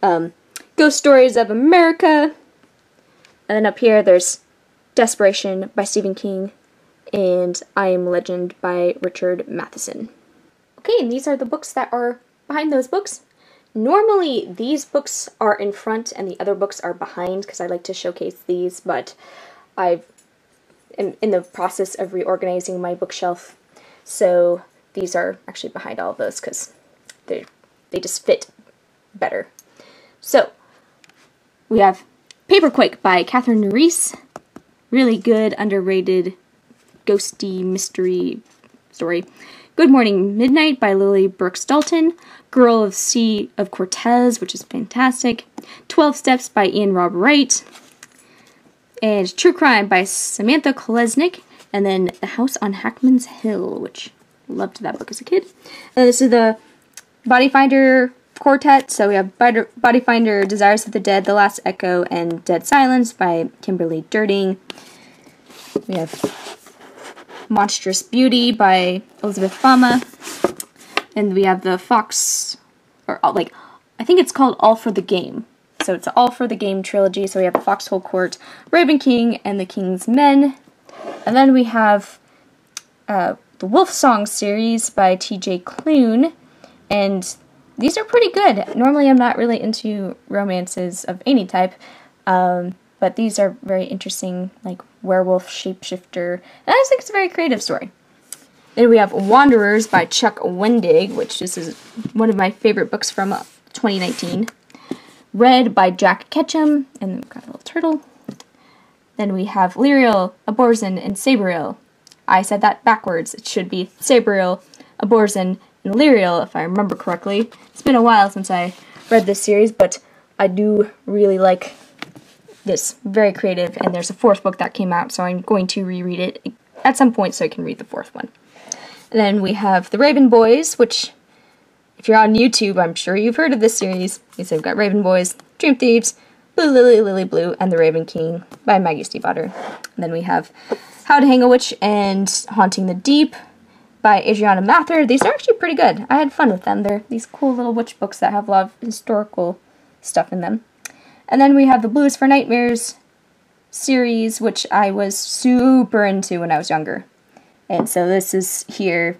Ghost Stories of America. And then up here there's Desperation by Stephen King. And I Am Legend by Richard Matheson. Okay, and these are the books that are behind those books. Normally, these books are in front and the other books are behind because I like to showcase these, but I'm in the process of reorganizing my bookshelf, so these are actually behind all of those because they just fit better. So, we have Paperquake by Katherine Reese. Really good, underrated, ghosty mystery story. Good Morning Midnight by Lily Brooks Dalton. Girl of Sea of Cortez, which is fantastic. 12 Steps by Ian Rob Wright. And True Crime by Samantha Kolesnik. And then The House on Hackman's Hill, which loved that book as a kid. And this is the Body Finder Quartet. So we have Body Finder, Desires of the Dead, The Last Echo, and Dead Silence by Kimberly Durding. We have Monstrous Beauty by Elizabeth Fama. And we have the Fox, or like I think it's called All for the Game. So it's All for the Game trilogy. So we have the Foxhole Court, Raven King, and the King's Men. And then we have the Wolf Song series by T.J. Klune. And these are pretty good. Normally I'm not really into romances of any type. But these are very interesting, like werewolf shapeshifter. And I just think it's a very creative story. Then we have Wanderers by Chuck Wendig, which this is one of my favorite books from 2019. Red by Jack Ketchum, and then we've got a little turtle. Then we have Liriel, Aborzen, and Sabriel. I said that backwards. It should be Sabriel, Aborzen, and Liriel, if I remember correctly. It's been a while since I read this series, but I do really like this. Very creative, and there's a fourth book that came out, so I'm going to reread it at some point so I can read the fourth one. And then we have The Raven Boys, which, if you're on YouTube, I'm sure you've heard of this series. So we've got Raven Boys, Dream Thieves, Blue Lily, Lily Blue, and The Raven King by Maggie Stiefvater. And then we have How to Hang a Witch and Haunting the Deep by Adriana Mather. These are actually pretty good. I had fun with them. They're these cool little witch books that have a lot of historical stuff in them. And then we have the Blues for Nightmares series, which I was super into when I was younger. And so this is here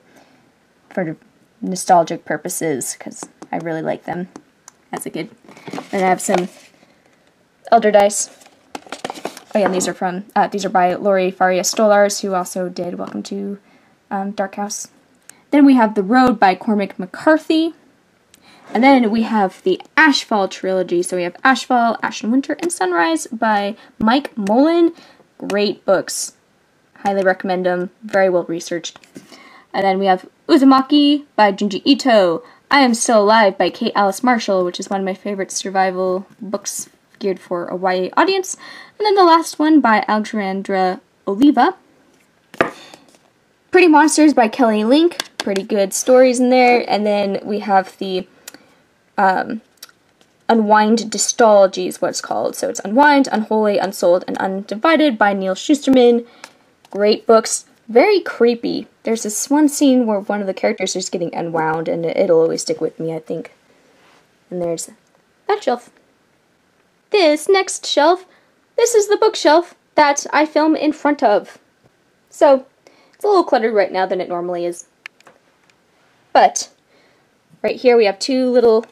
for nostalgic purposes, because I really like them as a kid. And I have some Elder Dice. Oh yeah, and these are by Lori Faria Stolars, who also did Welcome to Dark House. Then we have The Road by Cormac McCarthy. And then we have the Asheville Trilogy. So we have Asheville, Ashen Winter, and Sunrise by Mike Mullen. Great books. Highly recommend them. Very well researched. And then we have Uzumaki by Junji Ito. I Am Still Alive by Kate Alice Marshall, which is one of my favorite survival books geared for a YA audience. And then the last one by Alexandra Oliva. Pretty Monsters by Kelly Link. Pretty good stories in there. And then we have the Unwind Dystology is what it's called. So it's Unwind, Unholy, Unsold, and Undivided by Neil Schusterman. Great books. Very creepy. There's this one scene where one of the characters is getting unwound, and it'll always stick with me, I think. And there's that shelf. This next shelf, this is the bookshelf that I film in front of. So, it's a little cluttered right now than it normally is. But, right here we have two little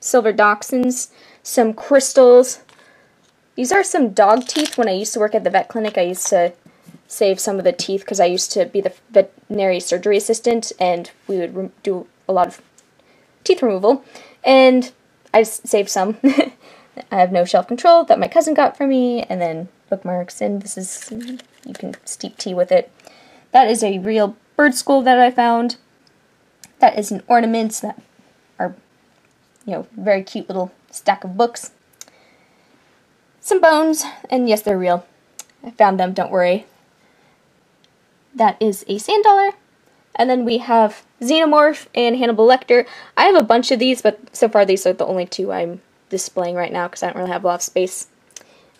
silver dachshunds, some crystals. These are some dog teeth. When I used to work at the vet clinic, I used to save some of the teeth because I used to be the veterinary surgery assistant, and we would do a lot of teeth removal. And I saved some. I have no shelf control that my cousin got for me, and then bookmarks, and this is, you can steep tea with it. That is a real bird skull that I found. That is an ornament that are, you know, very cute little stack of books. Some bones, and yes, they're real. I found them, don't worry. That is a sand dollar. And then we have Xenomorph and Hannibal Lecter. I have a bunch of these, but so far these are the only two I'm displaying right now because I don't really have a lot of space.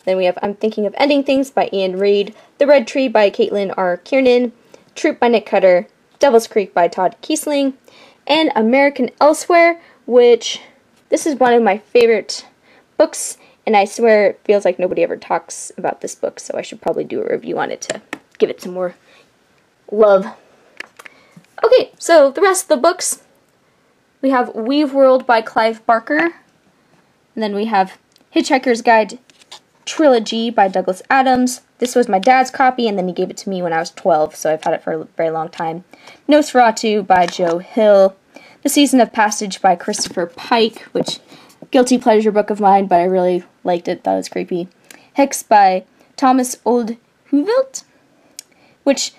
Then we have I'm Thinking of Ending Things by Ian Reid, The Red Tree by Caitlin R. Kiernan, Troop by Nick Cutter, Devil's Creek by Todd Kiesling, and American Elsewhere, which this is one of my favorite books, and I swear it feels like nobody ever talks about this book, so I should probably do a review on it to give it some more love. Okay, so the rest of the books, we have Weave World by Clive Barker, and then we have Hitchhiker's Guide Trilogy by Douglas Adams. This was my dad's copy, and then he gave it to me when I was 12, so I've had it for a very long time. Nosferatu by Joe Hill. The Season of Passage by Christopher Pike, which, guilty pleasure book of mine, but I really liked it, thought it was creepy. Hicks by Thomas Oldhuvelt, which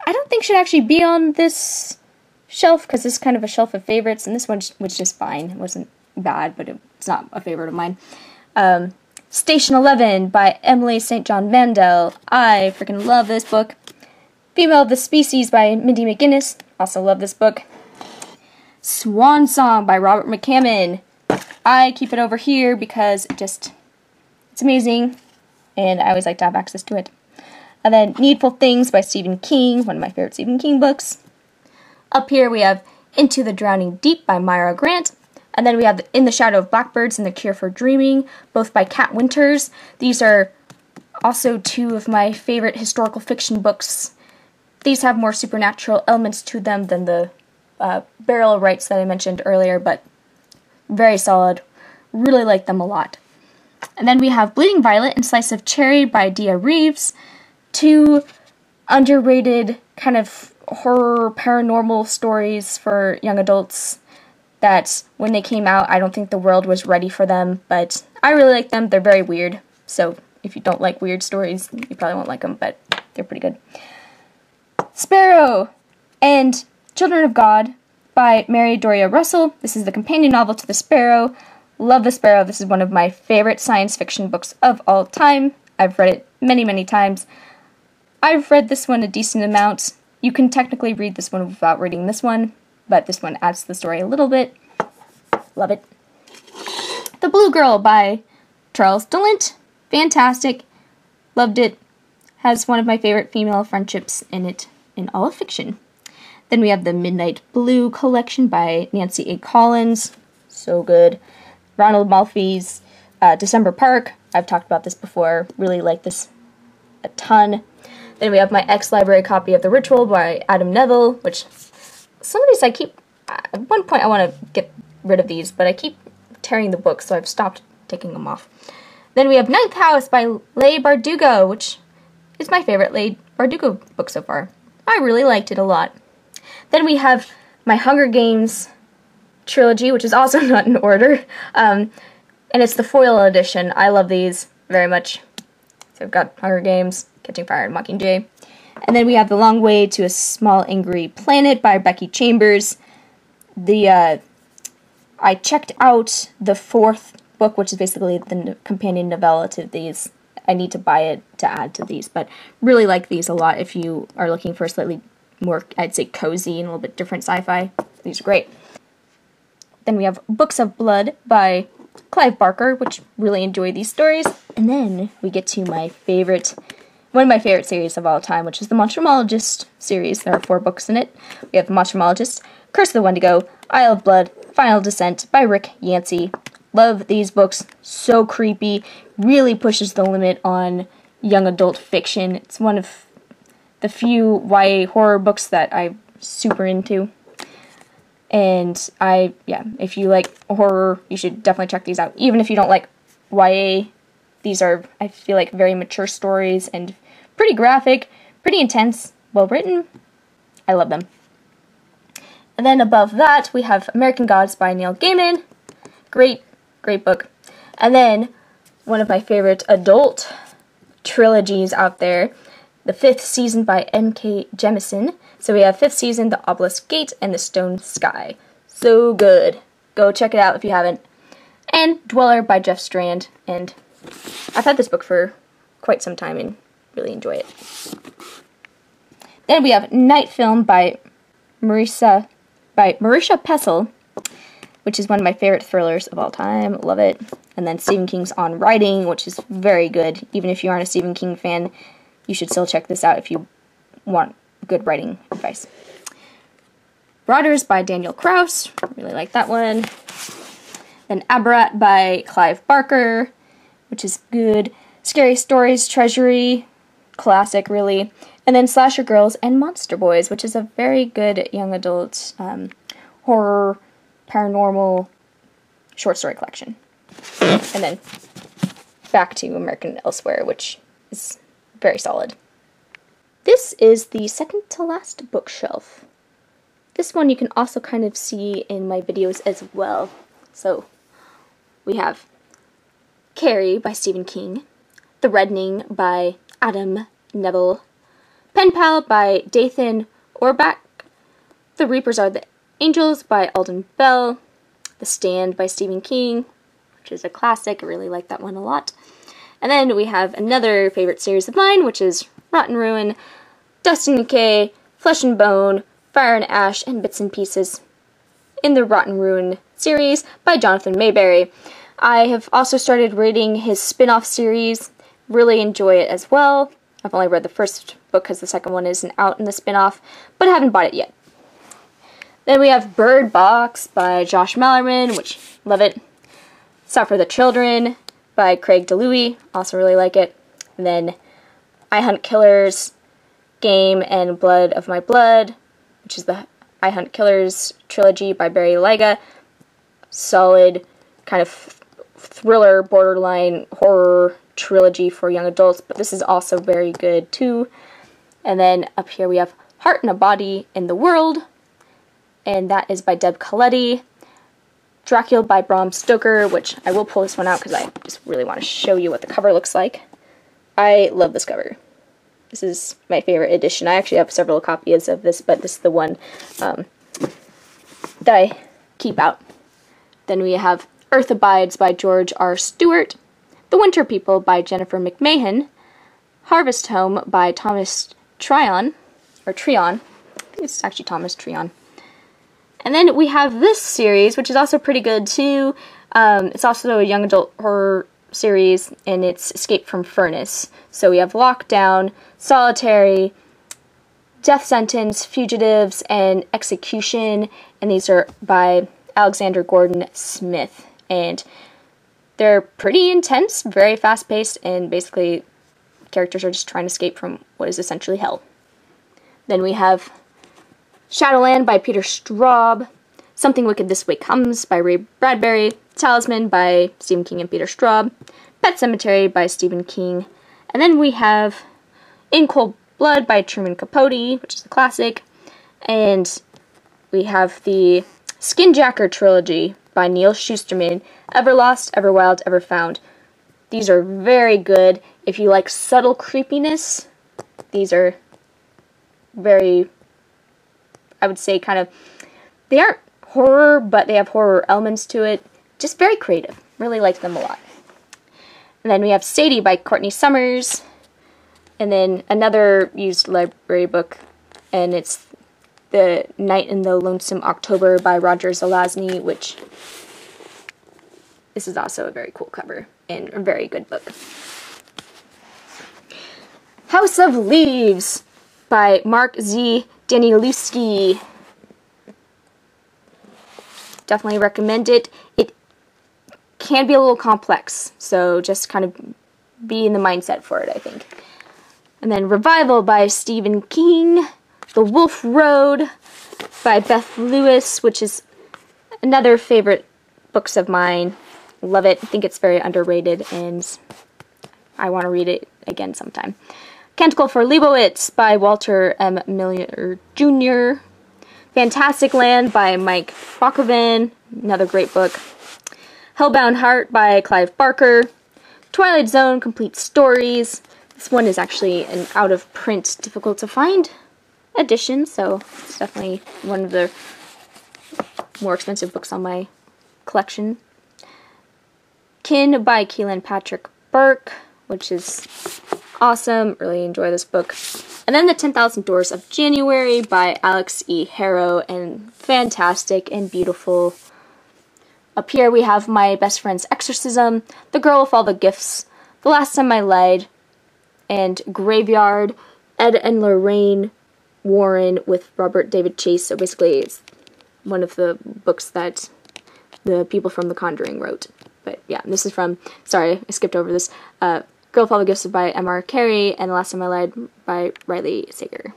I don't think should actually be on this shelf, because this is kind of a shelf of favorites, and this one was just fine. It wasn't bad, but it's not a favorite of mine. Station 11 by Emily St. John Mandel. I freaking love this book. Female of the Species by Mindy McGinnis. Also love this book. Swan Song by Robert Mccammon. I keep it over here because it's amazing, and I always like to have access to it. And then Needful Things by Stephen King, one of my favorite Stephen King books. Up here we have Into the Drowning Deep by Myra Grant, And then we have In the Shadow of Blackbirds and The Cure for Dreaming, both by Kat Winters. These are also two of my favorite historical fiction books. These have more supernatural elements to them than the Barrel Rights that I mentioned earlier, but very solid. Really like them a lot. And then we have Bleeding Violet and Slice of Cherry by Dia Reeves. Two underrated kind of horror paranormal stories for young adults that when they came out, I don't think the world was ready for them, but I really like them. They're very weird, so if you don't like weird stories, you probably won't like them, but they're pretty good. Sparrow and Children of God by Mary Doria Russell. This is the companion novel to The Sparrow. Love The Sparrow. This is one of my favorite science fiction books of all time. I've read it many, many times. I've read this one a decent amount. You can technically read this one without reading this one, but this one adds to the story a little bit. Love it. The Blue Girl by Charles Dulent. Fantastic. Loved it. Has one of my favorite female friendships in it in all of fiction. Then we have the Midnight Blue collection by Nancy A. Collins. So good. Ronald Malfi's December Park. I've talked about this before. Really like this a ton. Then we have my ex-library copy of The Ritual by Adam Neville, which some of these at one point I want to get rid of these, but I keep tearing the books, so I've stopped taking them off. Then we have Ninth House by Leigh Bardugo, which is my favorite Leigh Bardugo book so far. I really liked it a lot. Then we have my Hunger Games trilogy, which is also not in order, and it's the foil edition. I love these very much. So I've got Hunger Games, Catching Fire, and Mockingjay. And then we have The Long Way to a Small Angry Planet by Becky Chambers. I checked out the fourth book, which is basically the companion novella to these. I need to buy it to add to these, but really like these a lot if you are looking for a slightly more, I'd say, cozy and a little bit different sci-fi. These are great. Then we have Books of Blood by Clive Barker, which really enjoy these stories. And then we get to one of my favorite series of all time, which is the Monstrumologist series. There are 4 books in it. We have The Monstrumologist, Curse of the Wendigo, Isle of Blood, Final Descent by Rick Yancey. Love these books. So creepy. Really pushes the limit on young adult fiction. It's one of the few YA horror books that I'm super into. And if you like horror, you should definitely check these out. Even if you don't like YA, these are, I feel like, very mature stories and pretty graphic, pretty intense, well written. I love them. And then above that, we have American Gods by Neil Gaiman. Great, great book. And then one of my favorite adult trilogies out there, the 5th season by N.K. Jemisin. So we have 5th season, The Obelisk Gate, and The Stone Sky. So good. Go check it out if you haven't. And Dweller by Jeff Strand. And I've had this book for quite some time and really enjoy it. Then we have Night Film by Marisha Pessl, which is one of my favorite thrillers of all time. Love it. And then Stephen King's On Writing, which is very good. Even if you aren't a Stephen King fan, you should still check this out if you want good writing advice. Brothers by Daniel Kraus. Really like that one. Then Abarat by Clive Barker, which is good. Scary Stories Treasury. Classic, really. And then Slasher Girls and Monster Boys, which is a very good young adult horror, paranormal short story collection. And then back to American Elsewhere, which is very solid. This is the second to last bookshelf. This one you can also kind of see in my videos as well. So we have Carrie by Stephen King, The Reddening by Adam Neville, Pen Pal by Dathan Orbach, The Reapers Are the Angels by Alden Bell, The Stand by Stephen King, which is a classic. I really like that one a lot. And then we have another favorite series of mine, which is Rotten Ruin, Dust and Decay, Flesh and Bone, Fire and Ash, and Bits and Pieces in the Rotten Ruin series by Jonathan Mayberry. I have also started reading his spin-off series. Really enjoy it as well. I've only read the first book because the second one isn't out in the spin-off, but I haven't bought it yet. Then we have Bird Box by Josh Malerman, which, love it. Stuff for the Children by Craig DeLuey, also really like it. And then I Hunt Killers, Game and Blood of My Blood, which is the I Hunt Killers trilogy by Barry Lyga. Solid kind of thriller, borderline horror trilogy for young adults, but this is also very good too. And then up here we have Heart and a Body in the World, and that is by Deb Coletti. Dracula by Bram Stoker, which I will pull this one out because I just really want to show you what the cover looks like. I love this cover. This is my favorite edition. I actually have several copies of this, but this is the one that I keep out. Then we have Earth Abides by George R. Stewart, The Winter People by Jennifer McMahon, Harvest Home by Thomas Tryon, I think it's actually Thomas Tryon. And then we have this series, which is also pretty good too. It's also a young adult horror series, and it's Escape from Furnace. So we have Lockdown, Solitary, Death Sentence, Fugitives, and Execution, and these are by Alexander Gordon Smith. And they're pretty intense, very fast-paced, and basically characters are just trying to escape from what is essentially hell. Then we have Shadowland by Peter Straub, Something Wicked This Way Comes by Ray Bradbury, Talisman by Stephen King and Peter Straub, Pet Sematary by Stephen King, and then we have In Cold Blood by Truman Capote, which is the classic, and we have the Skinjacker Trilogy by Neil Shusterman, Ever Lost, Ever Wild, Ever Found. These are very good. If you like subtle creepiness, these are very, I would say, kind of, they aren't horror, but they have horror elements to it. Just very creative. Really like them a lot. And then we have Sadie by Courtney Summers, and then another used library book, and it's The Night in the Lonesome October by Roger Zelazny, which this is also a very cool cover and a very good book. House of Leaves by Mark Z. Danielewski. Definitely recommend it. It can be a little complex, so just kind of be in the mindset for it, I think. And then Revival by Stephen King. The Wolf Road by Beth Lewis, which is another favorite books of mine. Love it. I think it's very underrated, and I want to read it again sometime. Canticle for Leibowitz by Walter M. Miller Jr. Fantastic Land by Mike Bakoven, another great book. Hellbound Heart by Clive Barker. Twilight Zone Complete Stories. This one is actually an out-of-print, difficult to find edition, so it's definitely one of the more expensive books on my collection. Kin by Keelan Patrick Burke, which is awesome. Really enjoy this book. And then The 10,000 Doors of January by Alex E. Harrow, and fantastic and beautiful. Up here we have My Best Friend's Exorcism, The Girl with All the Gifts, The Last Time I Lied, and Graveyard, Ed and Lorraine Warren with Robert David Chase. So basically it's one of the books that the people from The Conjuring wrote. But yeah, this is from, sorry, I skipped over this, Girl with All the Gifts by M.R. Carey, and The Last Time I Lied by Riley Sager.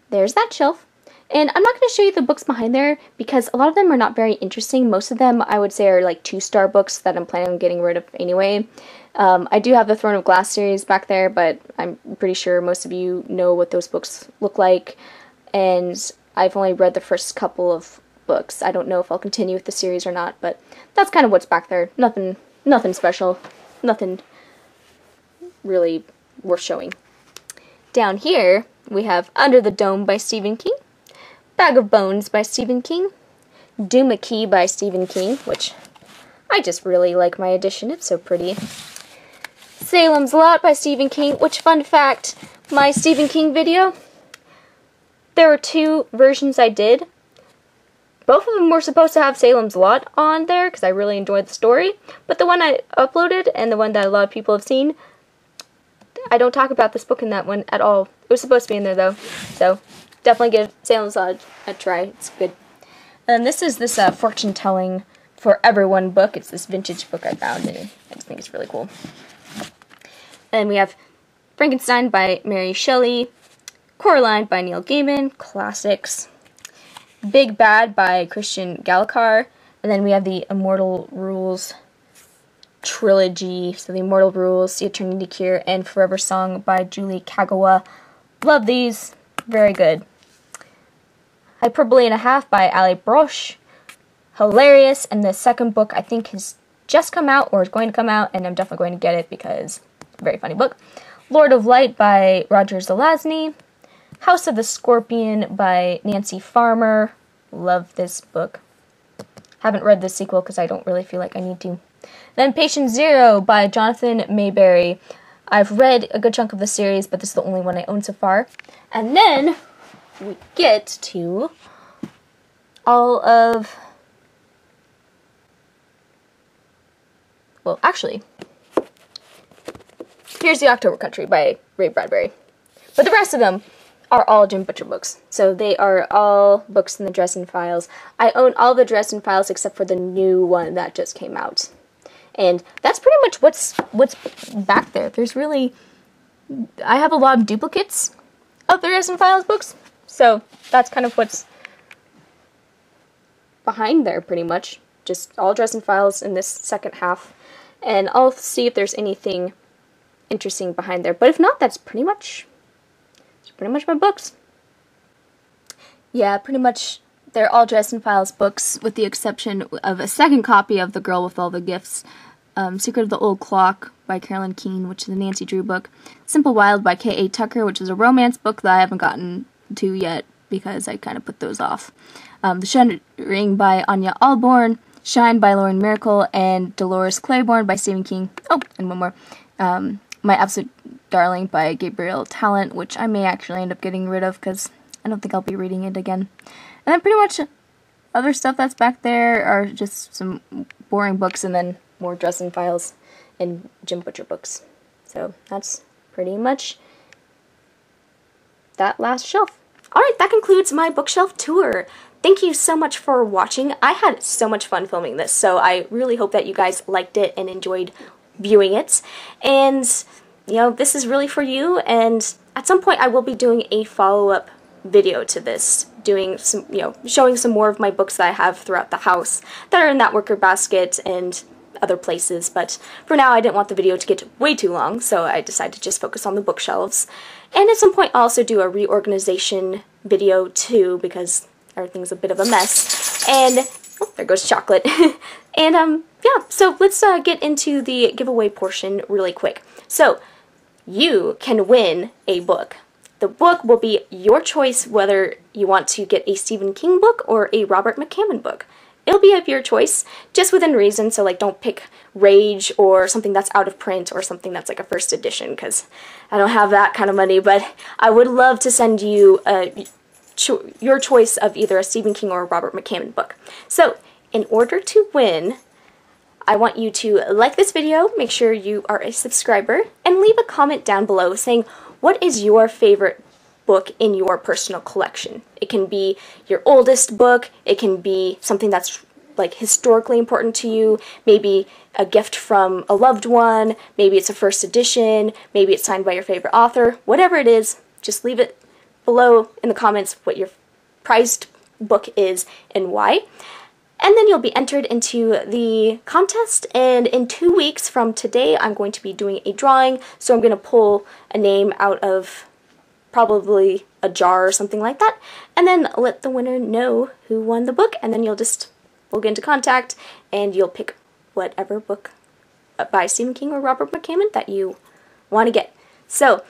There's that shelf. And I'm not going to show you the books behind there because a lot of them are not very interesting. Most of them, I would say, are like 2-star books that I'm planning on getting rid of anyway. I do have the Throne of Glass series back there, but I'm pretty sure most of you know what those books look like. And I've only read the first couple of books. I don't know if I'll continue with the series or not, but that's kind of what's back there. Nothing special. Nothing really worth showing. Down here, we have Under the Dome by Stephen King, Bag of Bones by Stephen King, Doom Key by Stephen King, which I just really like my edition. It's so pretty. Salem's Lot by Stephen King, which, fun fact, my Stephen King video, there were 2 versions I did. Both of them were supposed to have Salem's Lot on there because I really enjoyed the story, but the one I uploaded and the one that a lot of people have seen, I don't talk about this book in that one at all. It was supposed to be in there though, so definitely give Salem's Lot a try. It's good. And this is this fortune telling for everyone book. It's this vintage book I found, and I just think it's really cool. And we have Frankenstein by Mary Shelley, Coraline by Neil Gaiman, classics. Big Bad by Christian Gallagher, and then we have the Immortal Rules trilogy. So the Immortal Rules, The Eternity Cure, and Forever Song by Julie Kagawa. Love these. Very good. Hyperbole and a Half by Ali Brosh. Hilarious, and the second book I think has just come out or is going to come out, and I'm definitely going to get it because it's a very funny book. Lord of Light by Roger Zelazny. House of the Scorpion by Nancy Farmer. Love this book. Haven't read the sequel because I don't really feel like I need to. Then Patient Zero by Jonathan Mayberry. I've read a good chunk of the series, but this is the only one I own so far. And then we get to all of... Well, actually, here's The October Country by Ray Bradbury. But the rest of them are all Jim Butcher books. So they are all books in the Dresden Files. I own all the Dresden Files except for the new one that just came out. And that's pretty much what's back there. There's really... I have a lot of duplicates of the Dresden Files books. So that's kind of what's behind there, pretty much. Just all Dresden Files in this second half. And I'll see if there's anything interesting behind there. But if not, that's pretty much my books. Yeah, pretty much they're all Dresden Files books, with the exception of a second copy of The Girl with All the Gifts. Secret of the Old Clock by Carolyn Keene, which is a Nancy Drew book. Simple Wild by K.A. Tucker, which is a romance book that I haven't gotten to yet because I kind of put those off. The Shuddering by Anya Alborn. Shine by Lauren Miracle, and Dolores Claiborne by Stephen King. Oh, and one more. My Absolute Darling by Gabriel Talent, which I may actually end up getting rid of because I don't think I'll be reading it again. And then pretty much other stuff that's back there are just some boring books and then more Dresden Files and Jim Butcher books. So that's pretty much that last shelf. Alright, that concludes my bookshelf tour. Thank you so much for watching. I had so much fun filming this, so I really hope that you guys liked it and enjoyed viewing it. And, you know, this is really for you, and at some point I will be doing a follow-up video to this, doing some, you know, showing some more of my books that I have throughout the house that are in that wicker basket and other places, but for now I didn't want the video to get way too long, so I decided to just focus on the bookshelves. And at some point I'll also do a reorganization video too, because everything's a bit of a mess. And, oh, there goes chocolate. And, yeah, so let's get into the giveaway portion really quick. So, you can win a book. The book will be your choice whether you want to get a Stephen King book or a Robert Mccammon book. It'll be of your choice, just within reason, so like don't pick Rage or something that's out of print or something that's like a first edition, because I don't have that kind of money, but I would love to send you your choice of either a Stephen King or a Robert Mccammon book. So, in order to win, I want you to like this video, make sure you are a subscriber, and leave a comment down below saying what is your favorite book in your personal collection. It can be your oldest book, it can be something that's like historically important to you, maybe a gift from a loved one, maybe it's a first edition, maybe it's signed by your favorite author. Whatever it is, just leave it below in the comments what your prized book is and why. And then you'll be entered into the contest, and in 2 weeks from today I'm going to be doing a drawing, so I'm going to pull a name out of probably a jar or something like that, and then let the winner know who won the book, and then we'll get into contact, and you'll pick whatever book by Stephen King or Robert Mccammon that you want to get. So,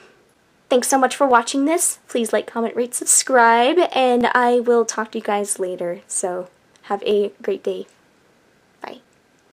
thanks so much for watching this. Please like, comment, rate, subscribe, and I will talk to you guys later. So, have a great day.